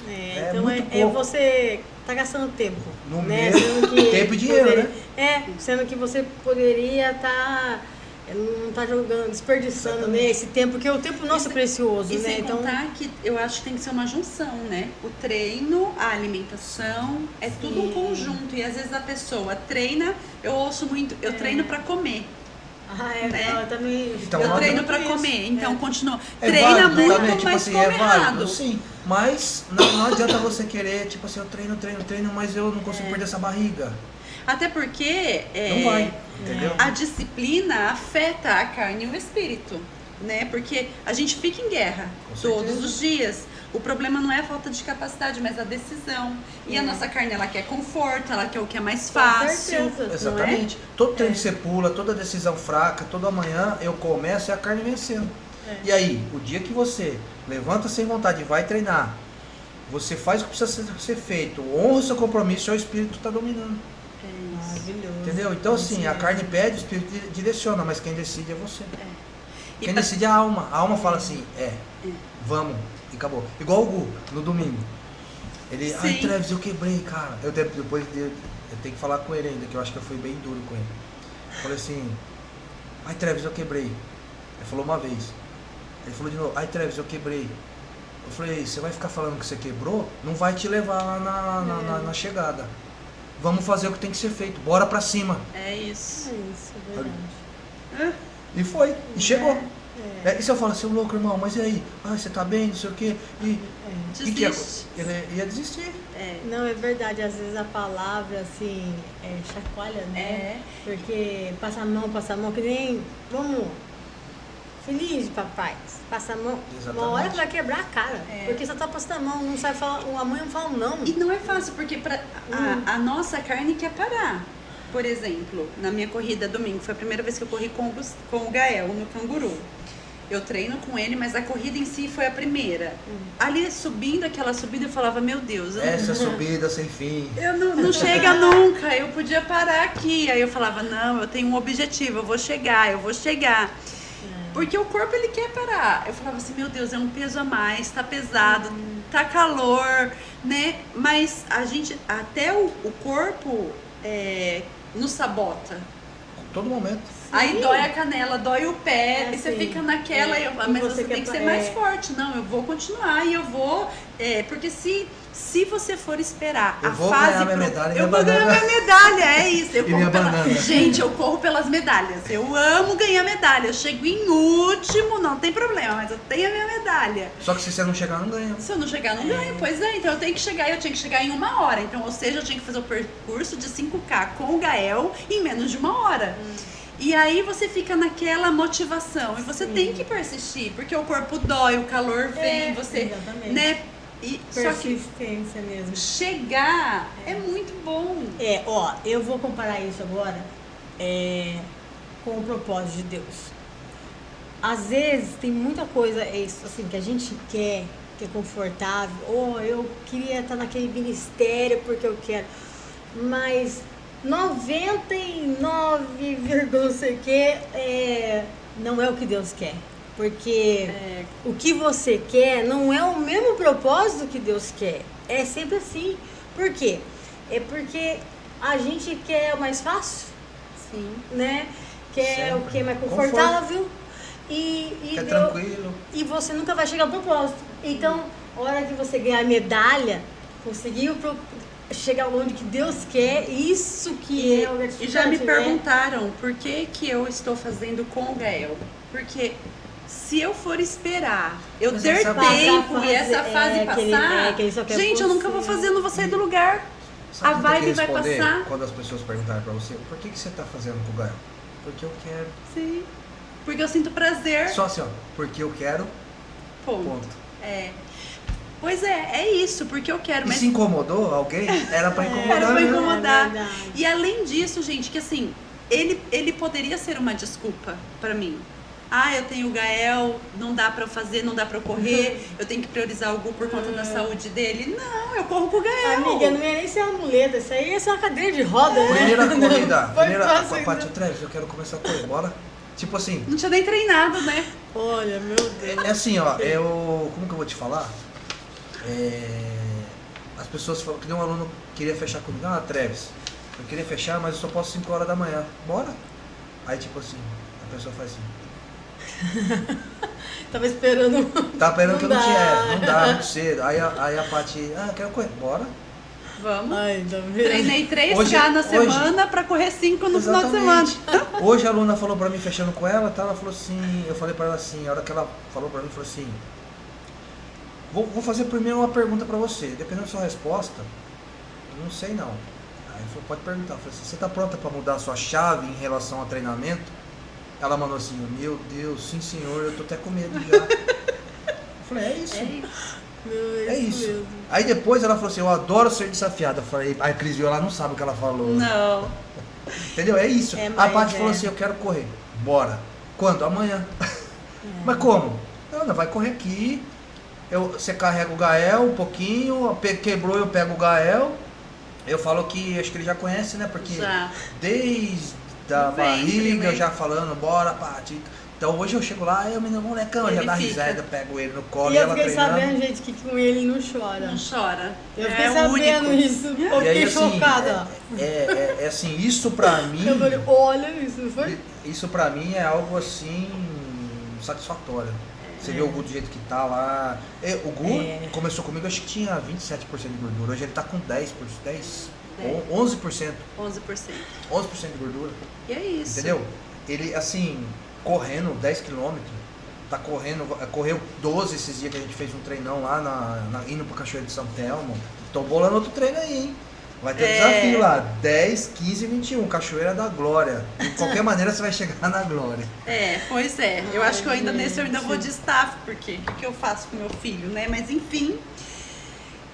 Speaker 1: Então
Speaker 3: muito pouco.
Speaker 1: você tá gastando tempo.
Speaker 3: No
Speaker 1: né?
Speaker 3: mesmo tempo e dinheiro, né?
Speaker 1: Sendo que você poderia estar. Não tá jogando, desperdiçando, né, esse tempo, porque o tempo nosso é precioso,
Speaker 2: e
Speaker 1: né?
Speaker 2: sem contar que eu acho que tem que ser uma junção, né? O treino, a alimentação, tudo um conjunto. E às vezes a pessoa treina, eu ouço muito, eu treino pra comer. Né?
Speaker 1: Eu também.
Speaker 3: Então,
Speaker 2: eu treino pra comer, então continua.
Speaker 3: É
Speaker 2: Treina
Speaker 3: válido,
Speaker 2: muito,
Speaker 3: também, tipo
Speaker 2: mas
Speaker 3: assim,
Speaker 2: come
Speaker 3: é válido,
Speaker 2: errado.
Speaker 3: sim. Mas não adianta você querer, tipo assim, eu treino, mas eu não consigo perder essa barriga.
Speaker 2: Até porque
Speaker 3: Não vai, entendeu?
Speaker 2: a disciplina afeta a carne e o espírito, né? Porque a gente fica em guerra todos os dias. O problema não é a falta de capacidade, mas a decisão. E a nossa carne, ela quer conforto, ela quer o que é mais fácil.
Speaker 1: Com certeza,
Speaker 3: Exatamente. Todo treino que você pula, toda decisão fraca, toda manhã eu começo e a carne vencendo. E aí, o dia que você levanta sem vontade e vai treinar, você faz o que precisa ser feito, honra o seu compromisso, seu espírito está dominando.
Speaker 1: Maravilhoso.
Speaker 3: Entendeu? Então assim, a carne pede, o espírito direciona, mas quem decide é você. Quem decide é a alma. A alma fala assim, vamos, e acabou. Igual o Gu, no domingo. Ele, ai Treves, eu quebrei, cara. Depois eu tenho que falar com ele ainda, que eu acho que eu fui bem duro com ele. Falei assim, ai Treves, eu quebrei. Ele falou uma vez. Ele falou de novo, ai Treves, eu quebrei. Eu falei, você vai ficar falando que você quebrou? Não vai te levar lá na chegada. Vamos fazer o que tem que ser feito, bora pra cima.
Speaker 2: É isso.
Speaker 1: É verdade.
Speaker 3: E foi, e chegou. E se eu falo assim, louco irmão, mas e aí? Ah, você tá bem, não sei o quê.
Speaker 2: Desiste.
Speaker 3: Ele ia desistir.
Speaker 1: Não, é verdade, às vezes a palavra assim, chacoalha, né? Porque passa a mão, que nem, vamos, feliz papai, passa a mão,
Speaker 3: Exatamente.
Speaker 1: uma hora que vai quebrar a cara, porque só tá passando a mão, não sabe falar, a mãe não fala não.
Speaker 2: E não é fácil, porque a nossa carne quer parar. Por exemplo, na minha corrida domingo, foi a primeira vez que eu corri com o Gael, no Canguru. Eu treino com ele, mas a corrida em si foi a primeira. Ali subindo, aquela subida, eu falava, meu Deus.
Speaker 3: Essa subida sem fim.
Speaker 2: Eu não chega nunca, eu podia parar aqui. Aí eu falava, não, eu tenho um objetivo, eu vou chegar. Porque o corpo, ele quer parar. Eu falava assim, meu Deus, é um peso a mais, tá pesado, tá calor, né? Mas a gente, até o corpo nos sabota.
Speaker 3: Todo momento.
Speaker 2: Aí dói a canela, dói o pé, e você
Speaker 1: sim.
Speaker 2: fica naquela, mas você tem que ser mais forte. Não, eu vou continuar e eu vou. Porque se você for esperar
Speaker 3: Eu
Speaker 2: a
Speaker 3: vou
Speaker 2: fase.
Speaker 3: ganhar minha medalha,
Speaker 2: eu
Speaker 3: minha
Speaker 2: vou ganhar
Speaker 3: banana.
Speaker 2: minha medalha, é isso. Eu
Speaker 3: E
Speaker 2: corro
Speaker 3: minha banana.
Speaker 2: Gente, eu corro pelas medalhas. Eu amo ganhar medalha. Eu chego em último, não tem problema, mas eu tenho a minha medalha.
Speaker 3: Só que se você não chegar, não ganha.
Speaker 2: Se eu não chegar, não ganho. Pois é, então eu tenho que chegar, eu tinha que chegar em 1 hora. Então, ou seja, eu tinha que fazer o percurso de 5K com o Gael em menos de 1 hora. E aí você fica naquela motivação e você tem que persistir, porque o corpo dói, o calor vem, você,
Speaker 1: exatamente.
Speaker 2: né? E só que
Speaker 1: Persistência mesmo.
Speaker 2: chegar é muito bom.
Speaker 1: Eu vou comparar isso agora com o propósito de Deus. Às vezes tem muita coisa assim, que a gente quer, que é confortável, eu queria estar naquele ministério porque eu quero, mas 99, não sei o que, não é o que Deus quer. Porque o que você quer não é o mesmo propósito que Deus quer. É sempre assim. Por quê? É porque a gente quer o mais fácil,
Speaker 2: Sim.
Speaker 1: né? Quer
Speaker 3: Sempre.
Speaker 1: o que é mais confortável. E
Speaker 3: É tranquilo.
Speaker 1: E você nunca vai chegar ao propósito. Então, a hora que você ganhar a medalha, conseguiu chegar onde que Deus quer, isso que é o gratificante,
Speaker 2: E já me
Speaker 1: né?
Speaker 2: perguntaram por que eu estou fazendo com o Gael. Porque se eu for esperar eu
Speaker 3: Mas
Speaker 2: ter
Speaker 3: essa
Speaker 2: tempo
Speaker 1: fase,
Speaker 2: e essa fase
Speaker 1: que ele-
Speaker 2: passar,
Speaker 1: que ele só quer
Speaker 2: gente, eu nunca vou
Speaker 1: você.
Speaker 2: fazer, eu não vou sair do lugar.
Speaker 3: Sabe
Speaker 2: A
Speaker 3: o que tem que
Speaker 2: vibe vai
Speaker 3: responder
Speaker 2: passar.
Speaker 3: quando as pessoas perguntarem pra você, por que você tá fazendo com o Gael? Porque eu quero.
Speaker 2: Sim. Porque eu sinto prazer.
Speaker 3: Só assim, ó, porque eu quero,
Speaker 2: Ponto.
Speaker 3: ponto.
Speaker 2: É. Pois é isso, porque eu quero.
Speaker 3: E
Speaker 2: Mas
Speaker 3: se incomodou alguém, era pra incomodar
Speaker 2: era pra
Speaker 3: mesmo.
Speaker 2: incomodar.
Speaker 1: É verdade.
Speaker 2: E além disso, gente, que assim, ele poderia ser uma desculpa pra mim. Ah, eu tenho o Gael, não dá pra eu fazer, não dá pra eu correr, eu tenho que priorizar o Gu por conta da saúde dele. Não, eu corro com o Gael.
Speaker 1: Amiga, não ia nem ser uma muleta, isso aí ia ser uma cadeira de roda, né?
Speaker 3: Primeira corrida,
Speaker 1: Foi
Speaker 3: primeira,
Speaker 1: fácil,
Speaker 3: Paty
Speaker 1: né?
Speaker 3: Treves, eu quero começar a correr, bora? Tipo assim,
Speaker 2: Não tinha nem treinado, né?
Speaker 1: Olha, meu Deus.
Speaker 3: é assim, ó, como que eu vou te falar? As pessoas falam que nem um aluno queria fechar comigo, Treves, eu queria fechar, mas eu só posso 5 horas da manhã, bora? Aí tipo assim, a pessoa faz assim,
Speaker 1: Tava esperando.
Speaker 3: tá esperando que eu não
Speaker 1: dá.
Speaker 3: tinha, não dá, muito cedo. Aí a Paty, quero correr, bora?
Speaker 2: Vamos.
Speaker 1: Ai, tá vendo?
Speaker 2: Treinei 3K
Speaker 3: Hoje-
Speaker 2: na
Speaker 3: hoje-
Speaker 2: semana pra correr 5 no final de semana.
Speaker 3: Exatamente. Hoje a aluna falou pra mim, fechando com ela, tá? Ela falou assim, eu falei pra ela assim, a hora que ela falou pra mim, falou assim, vou fazer primeiro uma pergunta pra você, dependendo da sua resposta, eu não sei não. Aí falou, pode perguntar. Eu falei assim, você tá pronta pra mudar a sua chave em relação ao treinamento? Ela mandou assim, meu Deus, sim senhor, eu tô até com medo já. Eu falei, é isso.
Speaker 2: É isso.
Speaker 1: Meu,
Speaker 3: É isso.
Speaker 1: mesmo.
Speaker 3: Aí depois ela falou assim, eu adoro ser desafiada. Eu falei, aí a Cris viu, ela não sabe o que ela falou.
Speaker 2: Não.
Speaker 3: Entendeu? É isso.
Speaker 1: É,
Speaker 3: A
Speaker 1: mas
Speaker 3: Paty
Speaker 1: é.
Speaker 3: falou assim, eu quero correr. Bora. Quando? Amanhã. Mas como? Não, vai correr aqui. Você carrega o Gael um pouquinho, quebrou, eu pego o Gael. Eu falo que, acho que ele já conhece, né? Porque
Speaker 2: Já.
Speaker 3: desde a
Speaker 2: Do ventre,
Speaker 3: barriga,
Speaker 2: né?
Speaker 3: eu já falando, bora, Paty. Então hoje eu chego lá, eu menino molecão,
Speaker 2: Ele
Speaker 3: já dá
Speaker 2: fica.
Speaker 3: risada, eu pego ele no colo
Speaker 1: E
Speaker 3: e
Speaker 1: eu
Speaker 3: ela
Speaker 1: fiquei
Speaker 3: treinando.
Speaker 1: sabendo, gente, que com ele não chora.
Speaker 2: Não chora.
Speaker 1: Eu fiquei
Speaker 2: É o
Speaker 1: sabendo
Speaker 2: único.
Speaker 1: isso. Eu
Speaker 3: E aí,
Speaker 1: fiquei
Speaker 3: assim,
Speaker 1: chocada.
Speaker 3: é assim, isso pra mim.
Speaker 1: Eu falei, olha isso, não foi?
Speaker 3: Isso pra mim é algo assim satisfatório. Você vê o Gu do jeito que tá lá. O Gu começou comigo, acho que tinha 27% de gordura. Hoje ele tá com 10%, 11%.
Speaker 2: 11%.
Speaker 3: 11% de gordura.
Speaker 2: E é isso.
Speaker 3: Entendeu? Ele, assim, correndo 10 km, tá correndo, correu 12 esses dias que a gente fez um treinão lá, indo pro Cachoeiro de São Telmo. Tô bolando outro treino aí, hein? Vai ter desafio lá, 10, 15 e 21, Cachoeira da Glória. De qualquer maneira você vai chegar na glória.
Speaker 2: Pois é. Eu acho que eu ainda
Speaker 1: Ai,
Speaker 2: nesse eu ainda
Speaker 1: gente.
Speaker 2: vou de staff, porque o que eu faço com meu filho, né? Mas enfim.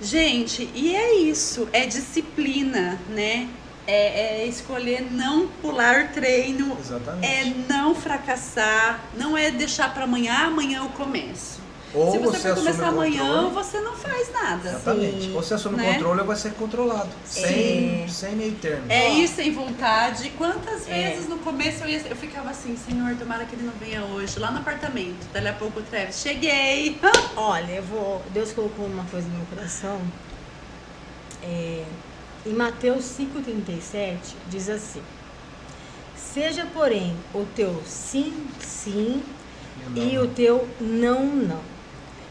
Speaker 2: Gente, e é isso, é disciplina, né? É escolher não pular treino,
Speaker 3: Exatamente.
Speaker 2: é não fracassar, não é deixar pra amanhã eu começo.
Speaker 3: Ou
Speaker 2: Se você for
Speaker 3: assume
Speaker 2: começar
Speaker 3: o
Speaker 2: amanhã,
Speaker 3: controle.
Speaker 2: você não faz nada.
Speaker 3: Exatamente.
Speaker 1: Sim.
Speaker 3: Ou você assume
Speaker 2: Né?
Speaker 3: o controle ou vai ser controlado. Sem meio termo.
Speaker 2: É
Speaker 1: Ó.
Speaker 2: ir sem vontade. Quantas vezes no começo eu ficava assim, Senhor, tomara que ele não venha hoje, lá no apartamento. Dali a pouco o Travis, cheguei.
Speaker 1: Olha, Deus colocou uma coisa no meu coração. Em Mateus 5,37 diz assim: seja, porém, o teu sim, sim, e o teu não, não.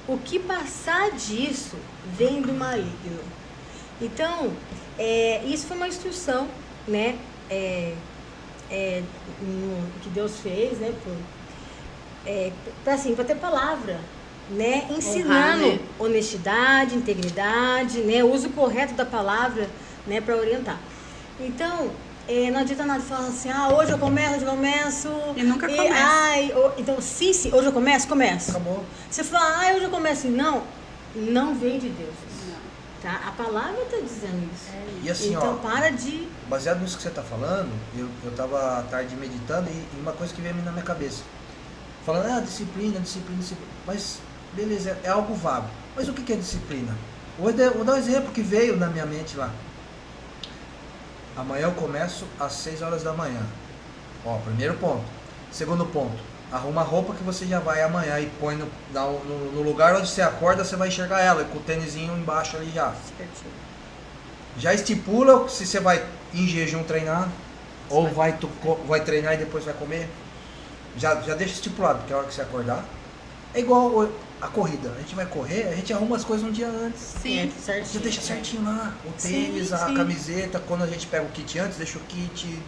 Speaker 1: O que passar disso vem do maligno. Então, isso foi uma instrução, né? Que Deus fez, né? Para ter palavra, né? Ensinando
Speaker 2: né?
Speaker 1: honestidade, integridade, né? O uso correto da palavra, né? Para orientar. Então, não adianta nada falar assim, hoje eu começo.
Speaker 2: E nunca começa.
Speaker 1: Então, sim, hoje eu começo.
Speaker 3: Acabou.
Speaker 1: Você fala, hoje eu começo. Não vem de Deus. Tá? A palavra está dizendo isso.
Speaker 3: E assim,
Speaker 1: Então,
Speaker 3: ó,
Speaker 1: para de...
Speaker 3: baseado nisso que você tá falando, eu tava à tarde meditando e uma coisa que veio na minha cabeça. Falando, disciplina. Mas, beleza, é algo vago. Mas o que é disciplina? Vou dar um exemplo que veio na minha mente lá. Amanhã eu começo às 6 horas da manhã. Ó, primeiro ponto. Segundo ponto, arruma a roupa que você já vai amanhã e põe no lugar onde você acorda, você vai enxergar ela, com o tênisinho embaixo ali já. Já estipula se você vai em jejum treinar, ou vai treinar e depois vai comer. Já deixa estipulado, porque é a hora que você acordar. É igual a corrida. A gente vai correr, a gente arruma as coisas um dia antes.
Speaker 2: Sim.
Speaker 1: É,
Speaker 3: Já
Speaker 1: certinho.
Speaker 3: deixa certinho lá, o tênis,
Speaker 2: Sim,
Speaker 3: a
Speaker 2: sim.
Speaker 3: camiseta, quando a gente pega o kit antes, deixa o kit,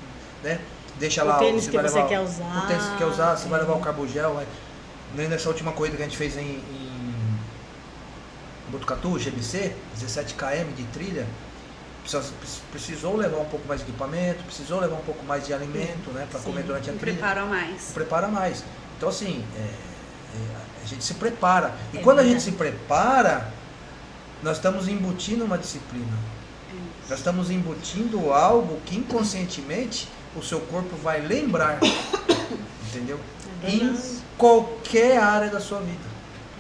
Speaker 3: né? Deixa
Speaker 1: O
Speaker 3: lá
Speaker 1: tênis
Speaker 3: você
Speaker 1: que
Speaker 3: vai
Speaker 1: você
Speaker 3: levar,
Speaker 1: quer usar.
Speaker 3: o tênis que você quer usar, você vai
Speaker 1: É.
Speaker 3: levar o carbogel. Nessa última corrida que a gente fez em Botucatu, GBC, 17 km de trilha, precisou levar um pouco mais de equipamento, precisou levar um pouco mais de alimento, né, para
Speaker 1: Sim.
Speaker 3: comer durante a
Speaker 2: Um
Speaker 3: trilha.
Speaker 2: preparo a mais.
Speaker 3: Prepara mais. Então assim, a gente se prepara. E
Speaker 1: É
Speaker 3: quando a
Speaker 1: verdade.
Speaker 3: gente se prepara, nós estamos embutindo uma disciplina. Nós estamos embutindo algo que inconscientemente o seu corpo vai lembrar. Entendeu?
Speaker 1: É
Speaker 3: Em
Speaker 1: verdade.
Speaker 3: qualquer área da sua vida.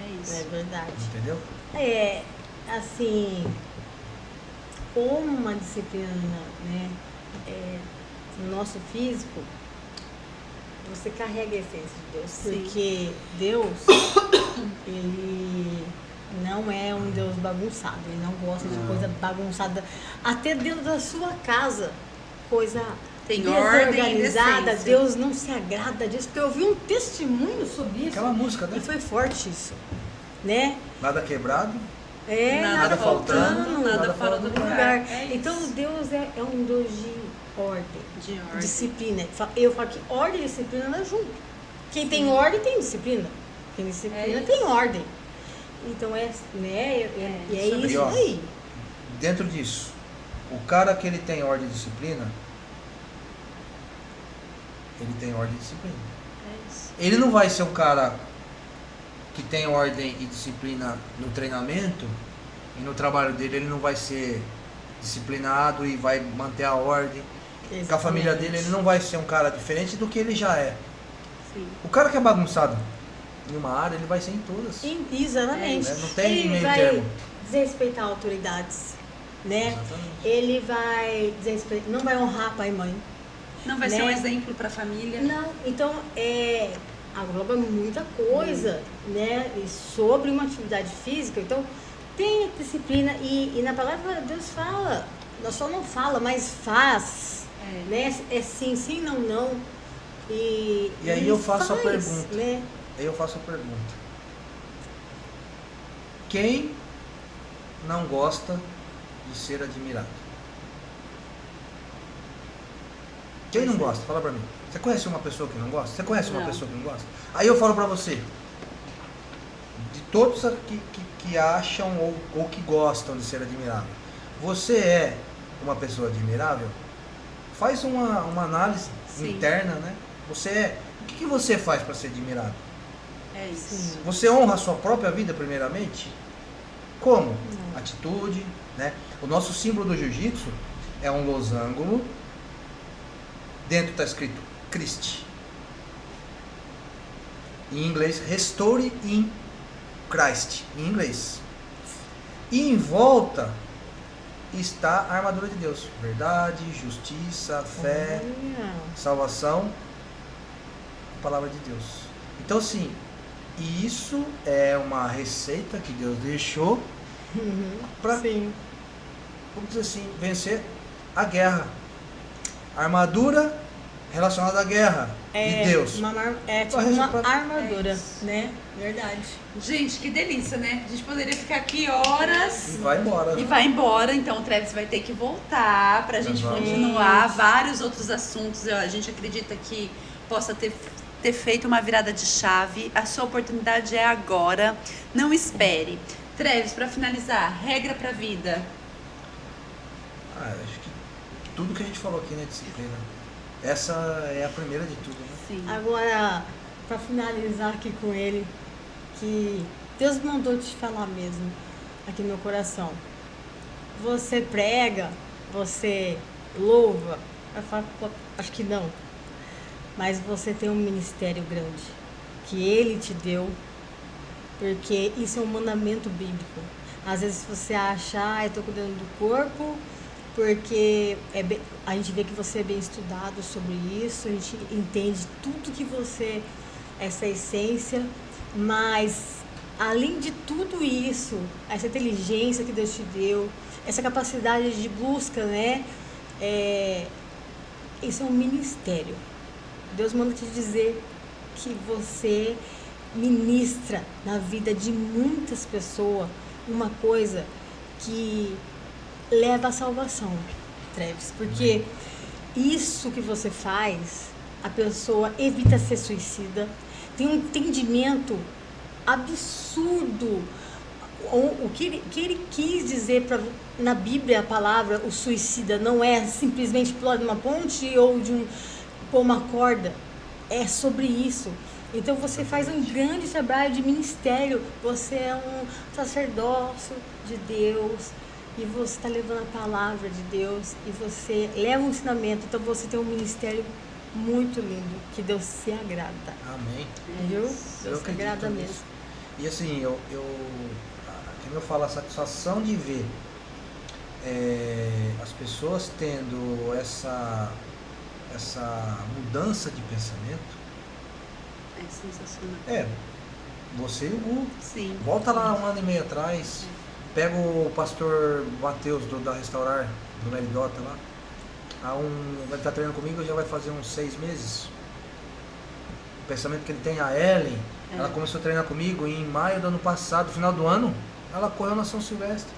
Speaker 2: É isso.
Speaker 1: É verdade.
Speaker 3: Entendeu?
Speaker 1: É, assim, como uma disciplina, né, no nosso físico, você carrega a essência de Deus,
Speaker 2: Sim.
Speaker 1: porque Deus, ele não é um Deus bagunçado, ele não gosta de
Speaker 3: Não.
Speaker 1: coisa bagunçada, até dentro da sua casa, coisa
Speaker 2: Tem ordem e
Speaker 1: desorganizada,
Speaker 2: decência.
Speaker 1: Deus não se agrada disso, porque eu vi um testemunho sobre isso,
Speaker 3: Aquela música, né?
Speaker 1: e foi forte isso, né?
Speaker 3: Nada quebrado.
Speaker 2: Nada faltando, nada fora do lugar. É isso.
Speaker 1: Então Deus é um Deus de ordem,
Speaker 2: De ordem.
Speaker 1: disciplina. Eu falo que ordem e disciplina andam junto. Quem tem ordem tem disciplina. Quem tem disciplina
Speaker 2: É
Speaker 1: tem
Speaker 2: isso.
Speaker 1: ordem. Então e é
Speaker 2: sobre
Speaker 1: isso
Speaker 3: isso.
Speaker 1: aí.
Speaker 3: Dentro disso, o cara que ele tem ordem e disciplina, ele tem ordem e disciplina.
Speaker 2: É isso.
Speaker 3: Ele não vai ser um cara que tem ordem e disciplina no treinamento e no trabalho dele ele não vai ser disciplinado e vai manter a ordem. Com a família dele ele não vai ser um cara diferente do que ele já é.
Speaker 2: Sim.
Speaker 3: O cara que é bagunçado em uma área, ele vai ser em todas.
Speaker 1: Exatamente.
Speaker 3: É, né? Não tem
Speaker 1: Ele
Speaker 3: meio
Speaker 1: vai
Speaker 3: termo.
Speaker 1: desrespeitar autoridades, né?
Speaker 3: Exatamente.
Speaker 1: Ele vai não vai honrar pai e mãe.
Speaker 2: Não vai
Speaker 1: Né?
Speaker 2: ser um exemplo para a família.
Speaker 1: Não, então agloba muita coisa, né? E sobre uma atividade física, então tenha disciplina e na palavra Deus fala, nós só não fala, mas faz, né? É sim, sim, não, não. E
Speaker 3: aí
Speaker 1: ele
Speaker 3: eu faço a
Speaker 1: faz,
Speaker 3: pergunta.
Speaker 1: né?
Speaker 3: Aí eu faço a pergunta. Quem não gosta de ser admirado? Quem não gosta? Fala pra mim. Você conhece uma pessoa que não gosta? Você conhece uma
Speaker 2: Não.
Speaker 3: pessoa que não gosta? Aí eu falo pra você. De todos que acham ou que gostam de ser admirado, você é uma pessoa admirável? Faz uma análise
Speaker 2: Sim.
Speaker 3: interna, né? Você é. O que você faz para ser admirado?
Speaker 2: É isso.
Speaker 1: Sim.
Speaker 3: Você honra a sua própria vida primeiramente? Como?
Speaker 1: Não.
Speaker 3: Atitude, né? O nosso símbolo do jiu-jitsu é um losango. Dentro está escrito Christ. Em inglês, Restore in Christ. Em inglês. E em volta está a armadura de Deus. Verdade, justiça, fé,
Speaker 1: Olha.
Speaker 3: salvação, a palavra de Deus. Então, assim, isso é uma receita que Deus deixou para,
Speaker 1: Sim.
Speaker 3: vamos dizer assim, vencer a guerra. A armadura relacionada à guerra de Deus.
Speaker 1: Tipo uma armadura,
Speaker 2: É isso.
Speaker 1: né? Verdade.
Speaker 2: Gente, que delícia, né? A gente poderia ficar aqui horas.
Speaker 3: E vai embora.
Speaker 2: E vai embora, então o Travis vai ter que voltar pra gente
Speaker 3: Vamos.
Speaker 2: continuar vários outros assuntos. A gente acredita que possa ter feito uma virada de chave. A sua oportunidade é agora. Não espere. Travis, pra finalizar, regra pra vida.
Speaker 3: Acho que tudo que a gente falou aqui na disciplina, essa é a primeira de tudo, né?
Speaker 2: Sim.
Speaker 1: Agora, para finalizar aqui com ele, que Deus mandou te falar mesmo aqui no meu coração. Você prega, você louva, eu falo, pô, acho que não. Mas você tem um ministério grande que Ele te deu, porque isso é um mandamento bíblico. Às vezes você acha, eu estou cuidando do corpo, porque a gente vê que você é bem estudado sobre isso, a gente entende tudo que você, essa essência, mas além de tudo isso, essa inteligência que Deus te deu, essa capacidade de busca, né? Isso é um ministério. Deus manda te dizer que você ministra na vida de muitas pessoas uma coisa que leva à salvação, Treves, porque isso que você faz, a pessoa evita ser suicida, tem um entendimento absurdo. O que ele quis dizer na Bíblia, a palavra, o suicida, não é simplesmente pular de uma ponte ou pôr uma corda, é sobre isso. Então você faz um grande trabalho de ministério, você é um sacerdócio de Deus, e você está levando a palavra de Deus, e você leva um ensinamento, então você tem um ministério muito lindo, que Deus se agrada.
Speaker 3: Amém.
Speaker 1: Viu?
Speaker 3: Eu
Speaker 1: Deus se
Speaker 3: acredito
Speaker 1: agrada
Speaker 3: nisso.
Speaker 1: mesmo.
Speaker 3: E assim, como eu falo, a satisfação de ver as pessoas tendo essa mudança de pensamento.
Speaker 2: É sensacional.
Speaker 3: Você e o Gu.
Speaker 2: Sim.
Speaker 3: Volta lá 1 ano e meio atrás, pega o pastor Mateus da Restaurar, do Meridota lá. Ele está treinando comigo, já vai fazer uns 6 meses. O pensamento que ele tem, a Ellen, ela começou a treinar comigo em maio do ano passado, final do ano, ela correu na São Silvestre.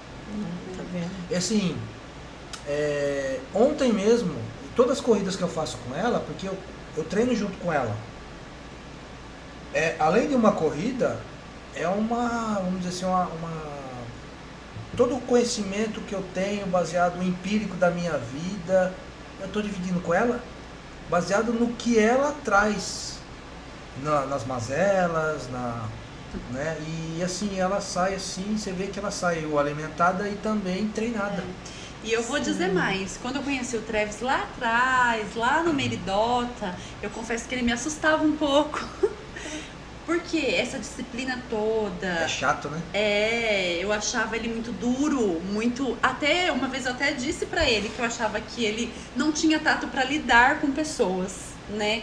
Speaker 1: Tá vendo?
Speaker 3: E assim, ontem mesmo, todas as corridas que eu faço com ela, porque eu treino junto com ela. Além de uma corrida, vamos dizer assim, todo o conhecimento que eu tenho baseado no empírico da minha vida, eu estou dividindo com ela, baseado no que ela traz, nas mazelas, né? E assim, ela sai assim, você vê que ela saiu alimentada e também treinada.
Speaker 2: E eu vou dizer mais, quando eu conheci o Treves lá atrás, lá no Meridota, eu confesso que ele me assustava um pouco. Porque essa disciplina toda...
Speaker 3: É chato, né?
Speaker 2: Eu achava ele muito duro, até uma vez eu até disse pra ele que eu achava que ele não tinha tato pra lidar com pessoas, né?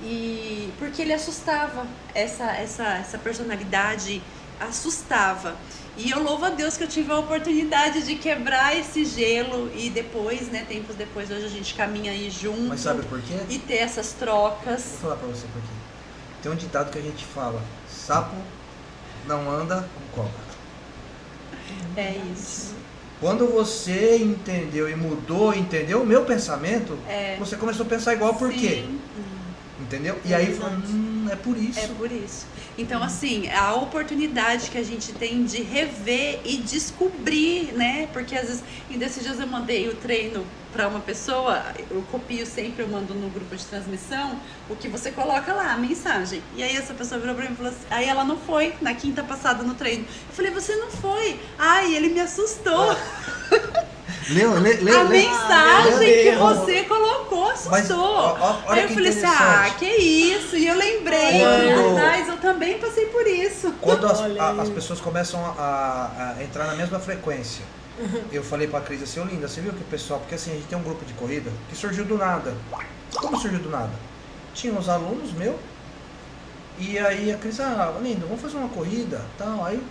Speaker 2: E porque ele assustava, essa personalidade assustava. E eu louvo a Deus que eu tive a oportunidade de quebrar esse gelo e depois, né, tempos depois, hoje a gente caminha aí junto.
Speaker 3: Mas sabe por quê?
Speaker 2: E ter essas trocas.
Speaker 3: Vou falar pra você por quê. Tem um ditado que a gente fala, sapo não anda com cobra.
Speaker 2: É isso.
Speaker 3: Quando você entendeu e entendeu o meu pensamento, você começou a pensar igual, por quê? Entendeu? E aí falou, é por isso.
Speaker 2: É por isso. Então, assim, a oportunidade que a gente tem de rever e descobrir, né? Porque às vezes, em desses dias eu mandei o treino para uma pessoa, eu copio sempre, eu mando no grupo de transmissão, o que você coloca lá, a mensagem. E aí essa pessoa virou pra mim e falou assim, aí ela não foi na quinta passada no treino. Eu falei, você não foi? Ai, ele me assustou. A mensagem que você colocou assustou. Aí eu falei assim, que isso? E eu lembrei, lá atrás eu também passei por isso.
Speaker 3: Quando as pessoas começam a entrar na mesma frequência, eu falei pra Cris assim, Linda, você viu que o pessoal, porque assim, a gente tem um grupo de corrida que surgiu do nada. Como surgiu do nada? Tinha uns alunos meus, e aí a Cris, Linda, vamos fazer uma corrida, tal, aí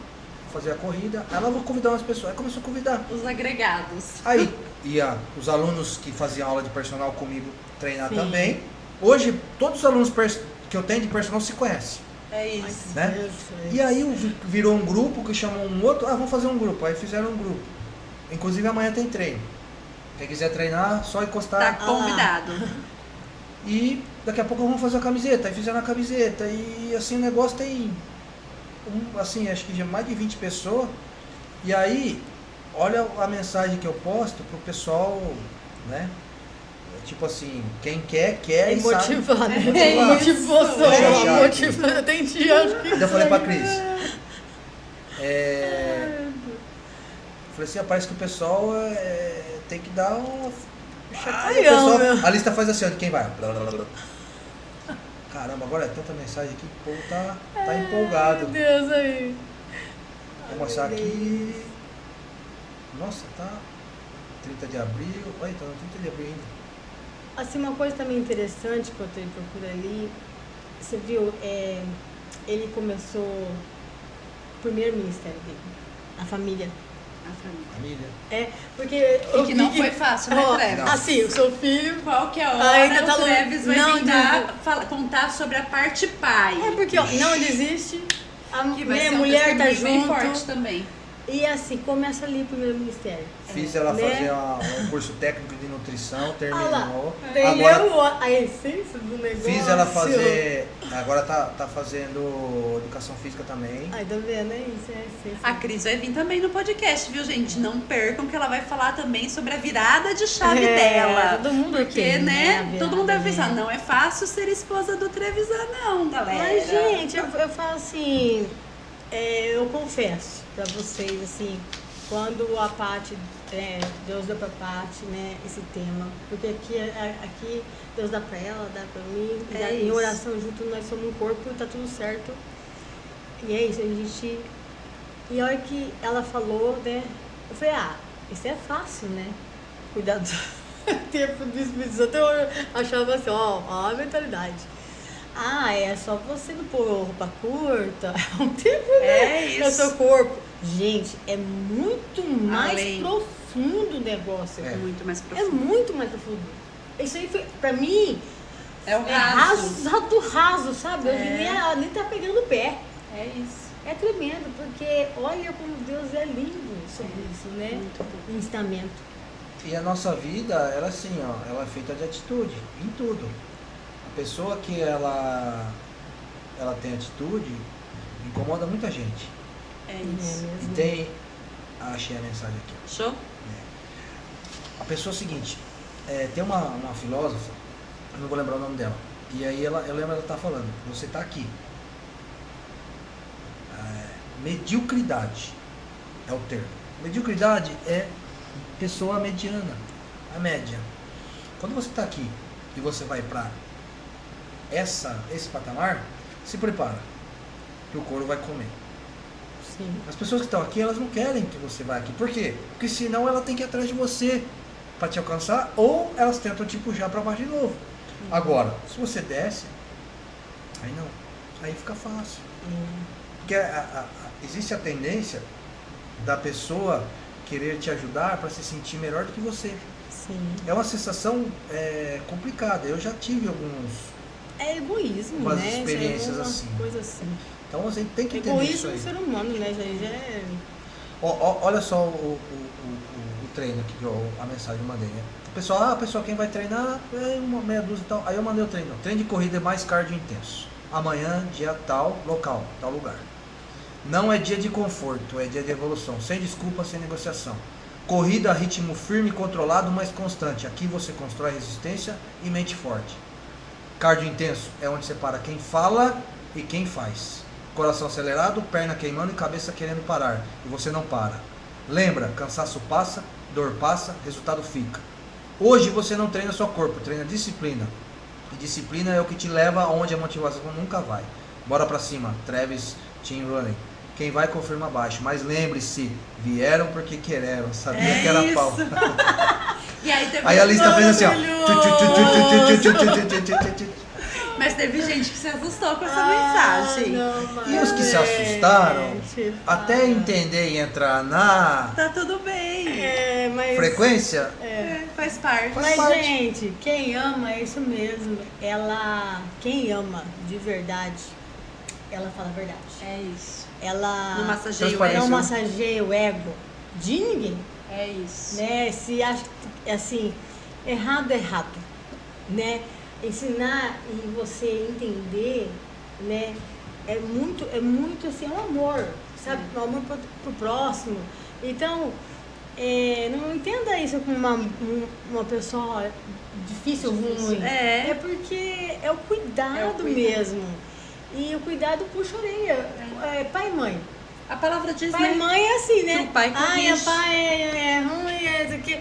Speaker 3: fazer a corrida, ela vai convidar umas pessoas, aí começou a convidar
Speaker 2: os agregados.
Speaker 3: Aí ia os alunos que faziam aula de personal comigo treinar também. Hoje todos os alunos que eu tenho de personal se conhecem.
Speaker 2: É isso,
Speaker 3: né? E aí virou um grupo que chamou um outro, vamos fazer um grupo, aí fizeram um grupo. Inclusive amanhã tem treino. Quem quiser treinar, só encostar.
Speaker 2: Tá convidado.
Speaker 3: E daqui a pouco vamos fazer a camiseta, aí fizeram a camiseta e assim o negócio tem assim, acho que já mais de 20 pessoas. E aí, olha a mensagem que eu posto pro pessoal, né? Tipo assim, quem quer e
Speaker 1: motivar,
Speaker 3: sabe.
Speaker 1: né? Motivação. Motivação. Eu entendi, acho que.
Speaker 3: Eu falei pra Cris. Falei assim, parece que o pessoal tem que dar um. A lista faz assim, ó, de quem vai. Caramba, agora é tanta mensagem aqui que o povo tá empolgado.
Speaker 1: Meu Deus, aí.
Speaker 3: Vou mostrar aqui. Nossa, tá 30 de abril. Olha, tá no 30 de abril ainda.
Speaker 1: Assim, uma coisa também interessante que eu tenho procurado ali, você viu, ele começou o primeiro ministério dele, a família.
Speaker 3: Família.
Speaker 1: Porque
Speaker 2: E que não foi fácil, né, Treves?
Speaker 3: Não.
Speaker 1: Assim, o seu filho...
Speaker 2: Qualquer hora
Speaker 1: Ainda tá
Speaker 2: o Treves vai
Speaker 1: não
Speaker 2: vir contar sobre a parte pai.
Speaker 1: É porque, ó, não desiste, a
Speaker 2: Que vai ser um
Speaker 1: mulher tá
Speaker 2: testemunho bem
Speaker 1: junto.
Speaker 2: forte também.
Speaker 1: E assim, começa ali o primeiro ministério.
Speaker 3: Fiz ela
Speaker 1: Né?
Speaker 3: fazer um curso técnico de nutrição,
Speaker 1: Ah lá,
Speaker 3: terminou.
Speaker 1: entendeu
Speaker 3: Agora
Speaker 1: a essência do negócio?
Speaker 3: fiz ela fazer. Agora tá fazendo educação física também.
Speaker 1: Ai, tá vendo? É isso, é a essência.
Speaker 2: A Cris vai vir também no podcast, viu, gente? Não percam que ela vai falar também sobre a virada de chave dela.
Speaker 1: Todo mundo
Speaker 2: Porque,
Speaker 1: tem,
Speaker 2: né?
Speaker 1: a virada,
Speaker 2: Todo mundo deve pensar,
Speaker 1: né?
Speaker 2: não é fácil ser esposa do Trevisan, não, galera.
Speaker 1: Mas, gente, eu falo assim, eu confesso pra vocês, assim, quando a Paty, Deus deu pra Paty, né, esse tema, porque aqui Deus dá pra ela, dá pra mim, em
Speaker 2: isso.
Speaker 1: oração junto, nós somos um corpo, tá tudo certo. E é isso, a gente... E a hora que ela falou, né, eu falei, isso é fácil, né, cuidar do tempo do Espírito Santo, eu achava assim, ó a mentalidade. É só você não pôr roupa curta, é um tempo, né?
Speaker 2: É isso.
Speaker 1: É o seu corpo. Gente, é muito mais
Speaker 2: Além.
Speaker 1: profundo o negócio.
Speaker 3: É.
Speaker 2: Muito mais
Speaker 1: É
Speaker 2: profundo.
Speaker 1: muito mais profundo. Isso aí, pra mim,
Speaker 2: É o
Speaker 1: raso, sabe? Eu nem tá pegando o pé.
Speaker 2: É isso.
Speaker 1: É tremendo, porque olha como Deus é lindo sobre isso, né?
Speaker 2: Muito bom.
Speaker 1: O ensinamento.
Speaker 3: E a nossa vida, ela assim, ó, ela é feita de atitude, em tudo. A pessoa que ela tem atitude, incomoda muita gente.
Speaker 2: É
Speaker 1: É
Speaker 2: isso.
Speaker 3: E
Speaker 1: mesmo.
Speaker 3: tem... achei a mensagem aqui.
Speaker 2: Show?
Speaker 3: A pessoa é o seguinte, tem uma filósofa, eu não vou lembrar o nome dela, e aí eu lembro ela tá falando, você tá aqui. Mediocridade é o termo. Mediocridade é pessoa mediana, a média. Quando você está aqui e você vai para esse patamar, se prepara, que o couro vai comer.
Speaker 1: Sim.
Speaker 3: As pessoas que estão aqui, elas não querem que você vá aqui. Por quê? Porque senão ela tem que ir atrás de você para te alcançar, ou elas tentam te puxar para baixo de novo. Agora, se você desce, aí não, aí fica fácil. Porque existe a tendência da pessoa querer te ajudar para se sentir melhor do que você.
Speaker 1: Sim.
Speaker 3: É uma sensação complicada. Eu já tive
Speaker 1: É egoísmo,
Speaker 3: umas
Speaker 1: né?
Speaker 3: experiências
Speaker 1: Isso é uma
Speaker 3: assim.
Speaker 1: coisa assim.
Speaker 3: Então você tem que entender isso
Speaker 1: Egoísmo
Speaker 3: aí.
Speaker 1: do ser humano, né? Já é...
Speaker 3: Olha só o treino aqui, a mensagem que eu mandei, né? A pessoa quem vai treinar é uma meia dúzia e tal. Aí eu mandei o treino. Treino de corrida é mais cardio intenso. Amanhã, dia tal, local, tal lugar. Não é dia de conforto, é dia de evolução. Sem desculpa, sem negociação. Corrida a ritmo firme, controlado, mas constante. Aqui você constrói resistência e mente forte. Cardio intenso é onde separa quem fala e quem faz. Coração acelerado, perna queimando e cabeça querendo parar. E você não para. Lembra, cansaço passa, dor passa, resultado fica. Hoje você não treina só corpo, treina disciplina. E disciplina é o que te leva aonde a motivação nunca vai. Bora pra cima, Treves Team Running. Quem vai confirma abaixo. Mas lembre-se, vieram porque quereram. Sabia que era
Speaker 2: isso.
Speaker 3: pau.
Speaker 2: E aí teve
Speaker 3: Aí a lista fez assim, ó.
Speaker 2: Mas teve gente que se assustou com essa mensagem.
Speaker 3: E os que se assustaram, até entender e entrar na
Speaker 2: Tá tudo bem.
Speaker 1: Mas...
Speaker 3: frequência,
Speaker 2: Faz parte.
Speaker 1: Mas,
Speaker 3: parte.
Speaker 1: gente, quem ama é isso mesmo. Quem ama de verdade, ela fala a verdade.
Speaker 2: É isso.
Speaker 1: Ela
Speaker 2: Não massageia o
Speaker 3: Transparência.
Speaker 1: não
Speaker 2: ego.
Speaker 1: massageia o ego de ninguém.
Speaker 2: É isso.
Speaker 1: Né? Se acha que, assim, errado é errado, né? Ensinar e você entender, né? É muito assim, um amor, sabe? Um amor pro próximo. Então, não entenda isso como uma pessoa difícil, ruim.
Speaker 2: É.
Speaker 1: Porque é o cuidado,
Speaker 2: É o cuidado.
Speaker 1: mesmo. E o cuidado puxa a orelha. Pai e mãe.
Speaker 2: A palavra diz,
Speaker 1: Pai e
Speaker 2: né?
Speaker 1: mãe é assim, né?
Speaker 2: Que o pai corrige.
Speaker 1: O pai é ruim, é isso aqui.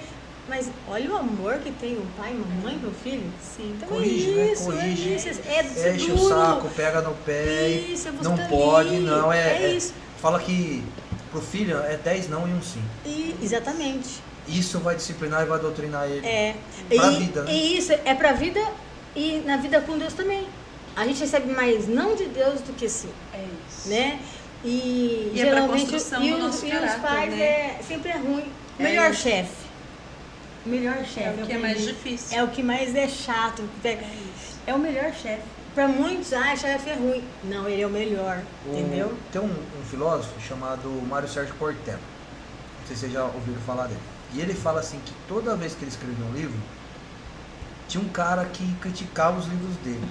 Speaker 1: Mas olha o amor que tem um pai e uma mãe pro filho.
Speaker 2: Sim.
Speaker 1: Então
Speaker 3: corrige,
Speaker 1: é
Speaker 3: né?
Speaker 1: isso,
Speaker 3: Corrige.
Speaker 1: é isso. É
Speaker 3: enche
Speaker 1: duro.
Speaker 3: o saco, pega no pé,
Speaker 1: Isso, você
Speaker 3: não
Speaker 1: tá
Speaker 3: pode,
Speaker 1: ali.
Speaker 3: não.
Speaker 1: É isso.
Speaker 3: Fala que pro filho é 10 não e um sim.
Speaker 1: Exatamente.
Speaker 3: Isso vai disciplinar e vai doutrinar ele.
Speaker 1: Pra
Speaker 3: vida, né?
Speaker 1: E isso é pra vida e na vida com Deus também. A gente recebe mais não de Deus do que sim,
Speaker 2: É isso.
Speaker 1: né? E
Speaker 2: E é pra
Speaker 1: geralmente
Speaker 2: construção
Speaker 1: e
Speaker 2: do
Speaker 1: os,
Speaker 2: nosso
Speaker 1: e os
Speaker 2: caráter,
Speaker 1: pais
Speaker 2: né?
Speaker 1: sempre é ruim.
Speaker 2: É
Speaker 1: Melhor
Speaker 2: isso.
Speaker 1: chefe. Melhor chefe.
Speaker 2: É o que é mais difícil.
Speaker 1: É o que mais é chato. É o melhor chefe. Para muitos, chefe é ruim. Não, ele é o melhor, entendeu?
Speaker 3: Tem um filósofo chamado Mário Sérgio Cortella. Não sei se vocês já ouviram falar dele. E ele fala assim que toda vez que ele escrevia um livro, tinha um cara que criticava os livros dele.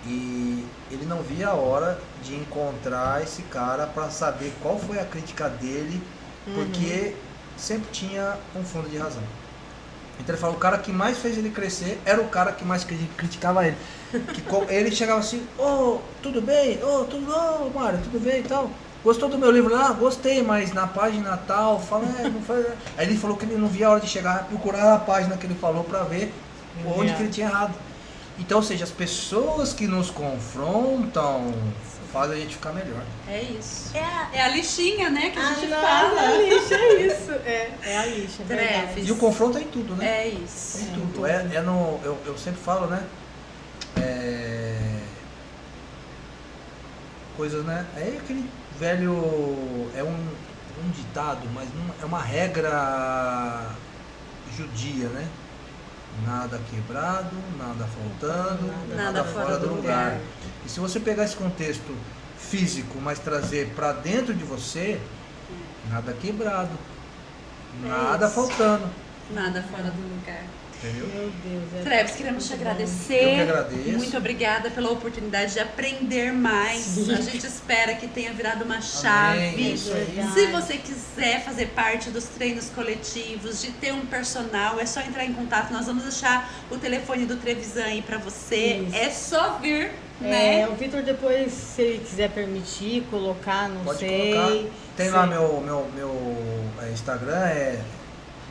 Speaker 3: E ele não via a hora de encontrar esse cara para saber qual foi a crítica dele, porque sempre tinha um fundo de razão. Então ele fala, o cara que mais fez ele crescer era o cara que mais criticava ele. Ele chegava assim, tudo bem? Mário, tudo bem e tal? Gostou do meu livro lá? Gostei, mas na página tal, fala, não foi. Aí ele falou que ele não via a hora de chegar, procurar a página que ele falou para ver onde que ele tinha errado. Então, ou seja, as pessoas que nos confrontam fazem a gente ficar melhor.
Speaker 2: É isso. É a lixinha, né, que a gente
Speaker 1: A
Speaker 2: fala.
Speaker 1: lixa, é isso. É a lixa, é verdade.
Speaker 2: Trefes.
Speaker 3: E o confronto é em tudo, né?
Speaker 2: É isso.
Speaker 3: Em tudo. Eu sempre falo, né? Coisas, né? É aquele velho. É um ditado, mas não, é uma regra judia, né? Nada quebrado, nada faltando, nada fora do lugar. E se você pegar esse contexto físico, mas trazer para dentro de você, nada quebrado, nada faltando.
Speaker 2: Nada fora do lugar.
Speaker 3: Entendeu?
Speaker 1: Meu Deus.
Speaker 2: Treves, queremos te agradecer.
Speaker 3: Eu que agradeço.
Speaker 2: Muito obrigada pela oportunidade de aprender mais.
Speaker 1: Sim.
Speaker 2: A gente espera que tenha virado uma chave.
Speaker 3: Amém, isso aí.
Speaker 2: Se você quiser fazer parte dos treinos coletivos, de ter um personal, é só entrar em contato. Nós vamos deixar o telefone do Trevisan aí pra você.
Speaker 1: Isso.
Speaker 2: É só vir, né?
Speaker 1: O Vitor depois, se ele quiser permitir, colocar, não
Speaker 3: Pode
Speaker 1: sei.
Speaker 3: colocar. Tem
Speaker 1: Sim.
Speaker 3: lá meu Instagram,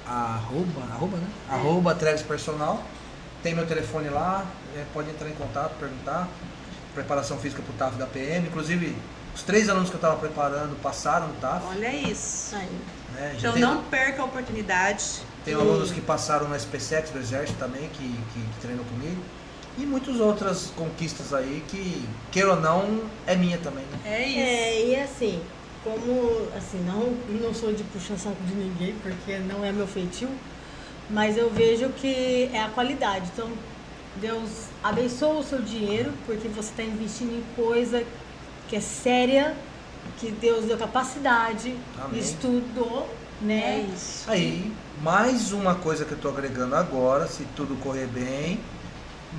Speaker 3: arroba, né? Arroba Treves Personal. Tem meu telefone lá, pode entrar em contato, perguntar. Preparação física pro TAF da PM. Inclusive, os 3 alunos que eu estava preparando passaram no TAF.
Speaker 2: Olha isso.
Speaker 1: Aí.
Speaker 3: Né? Já
Speaker 2: Então
Speaker 3: tem,
Speaker 2: não perca a oportunidade.
Speaker 3: tem alunos que passaram no SPSEX do Exército também, que treinam comigo. E muitas outras conquistas aí que, queira ou não, é minha também, né?
Speaker 2: É isso.
Speaker 1: E assim, como assim, não sou de puxar saco de ninguém, porque não é meu feitio, mas eu vejo que é a qualidade. Então, Deus abençoa o seu dinheiro, porque você está investindo em coisa que é séria, que Deus deu capacidade,
Speaker 3: Amém.
Speaker 1: estudou, né?
Speaker 2: É isso.
Speaker 3: Aí, mais uma coisa que eu estou agregando agora, se tudo correr bem,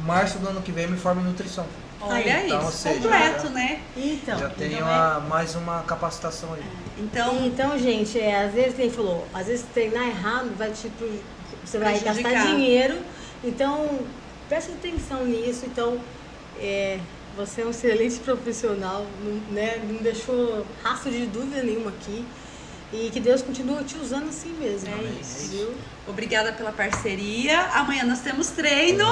Speaker 3: março do ano que vem eu me formo em nutrição.
Speaker 2: Olha
Speaker 3: Então,
Speaker 2: isso.
Speaker 3: ou seja,
Speaker 2: Completo, né?
Speaker 1: Então,
Speaker 3: Já tenho
Speaker 1: então
Speaker 3: mais uma capacitação aí.
Speaker 2: Então,
Speaker 1: gente, às vezes quem falou, às vezes treinar errado vai você vai
Speaker 2: Prejudicar.
Speaker 1: gastar dinheiro. Então, preste atenção nisso. Então, você é um excelente profissional, né? Não deixou rastro de dúvida nenhuma aqui. E que Deus continue te usando assim mesmo.
Speaker 2: É isso.
Speaker 1: Viu?
Speaker 2: obrigada pela parceria. Amanhã nós temos treino.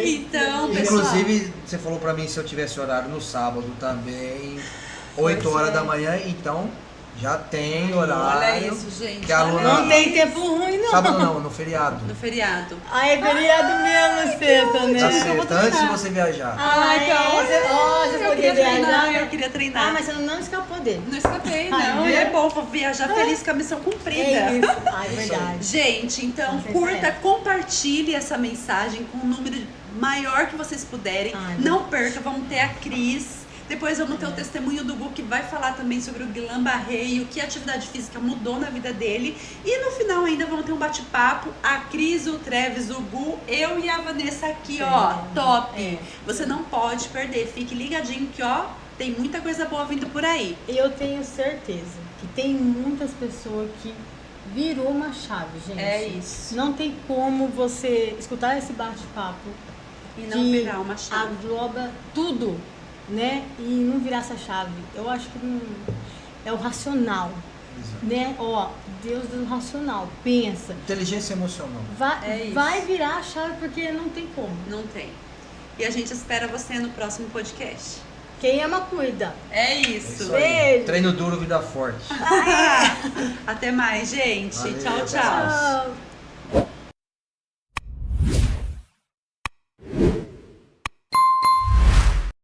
Speaker 2: Então, pessoal.
Speaker 3: Inclusive, você falou pra mim se eu tivesse horário no sábado também, 8 horas da manhã, então já tem horário.
Speaker 2: Olha isso, gente.
Speaker 3: Que a
Speaker 2: olha
Speaker 3: aluna-
Speaker 1: Não tem tempo ruim, não.
Speaker 3: Sábado não, no feriado.
Speaker 2: No feriado.
Speaker 1: Ah, é feriado mesmo, sexta, né?
Speaker 3: Da
Speaker 2: eu vou
Speaker 3: sexta, antes de
Speaker 2: treinar.
Speaker 3: você viajar.
Speaker 1: Então, você
Speaker 2: eu
Speaker 1: podia
Speaker 2: queria treinar,
Speaker 1: viajar.
Speaker 2: eu queria treinar.
Speaker 1: Ah, mas você não escapou dele.
Speaker 2: Não escapei,
Speaker 1: Ai,
Speaker 2: não.
Speaker 1: viu?
Speaker 2: E é bom, vou viajar feliz com a missão cumprida.
Speaker 1: É isso. Ah, é verdade.
Speaker 2: Gente, então
Speaker 1: Vocês
Speaker 2: curta,
Speaker 1: querem.
Speaker 2: compartilhe essa mensagem com o número maior que vocês puderem.
Speaker 1: Ai,
Speaker 2: Não perca, vamos ter a Cris. Depois vamos ter o testemunho do Gu, que vai falar também sobre o Guilherme Barré e o que a atividade física mudou na vida dele. E no final ainda vamos ter um bate-papo. A Cris, o Treves, o Gu, eu e a Vanessa aqui, ó. Top!
Speaker 1: É.
Speaker 2: Você não pode perder. Fique ligadinho que, ó, tem muita coisa boa vindo por aí.
Speaker 1: E eu tenho certeza que tem muitas pessoas que virou uma chave, gente.
Speaker 2: É isso.
Speaker 1: Não tem como você escutar esse bate-papo
Speaker 2: E não
Speaker 1: que
Speaker 2: virar uma chave.
Speaker 1: agloba tudo, né? E não virar essa chave. Eu acho que não é o racional,
Speaker 3: Exato.
Speaker 1: né? Ó, Deus do racional. Pensa.
Speaker 3: Inteligência emocional.
Speaker 2: É isso.
Speaker 1: Vai virar a chave porque não tem como.
Speaker 2: Não tem. E a gente espera você no próximo podcast.
Speaker 1: Quem ama, cuida.
Speaker 2: É
Speaker 3: É
Speaker 2: isso.
Speaker 3: isso aí.
Speaker 1: Beijo.
Speaker 3: Treino duro, vida forte.
Speaker 2: Até mais, gente.
Speaker 3: Valeu,
Speaker 2: Tchau, tchau.
Speaker 3: pessoal.
Speaker 1: Tchau.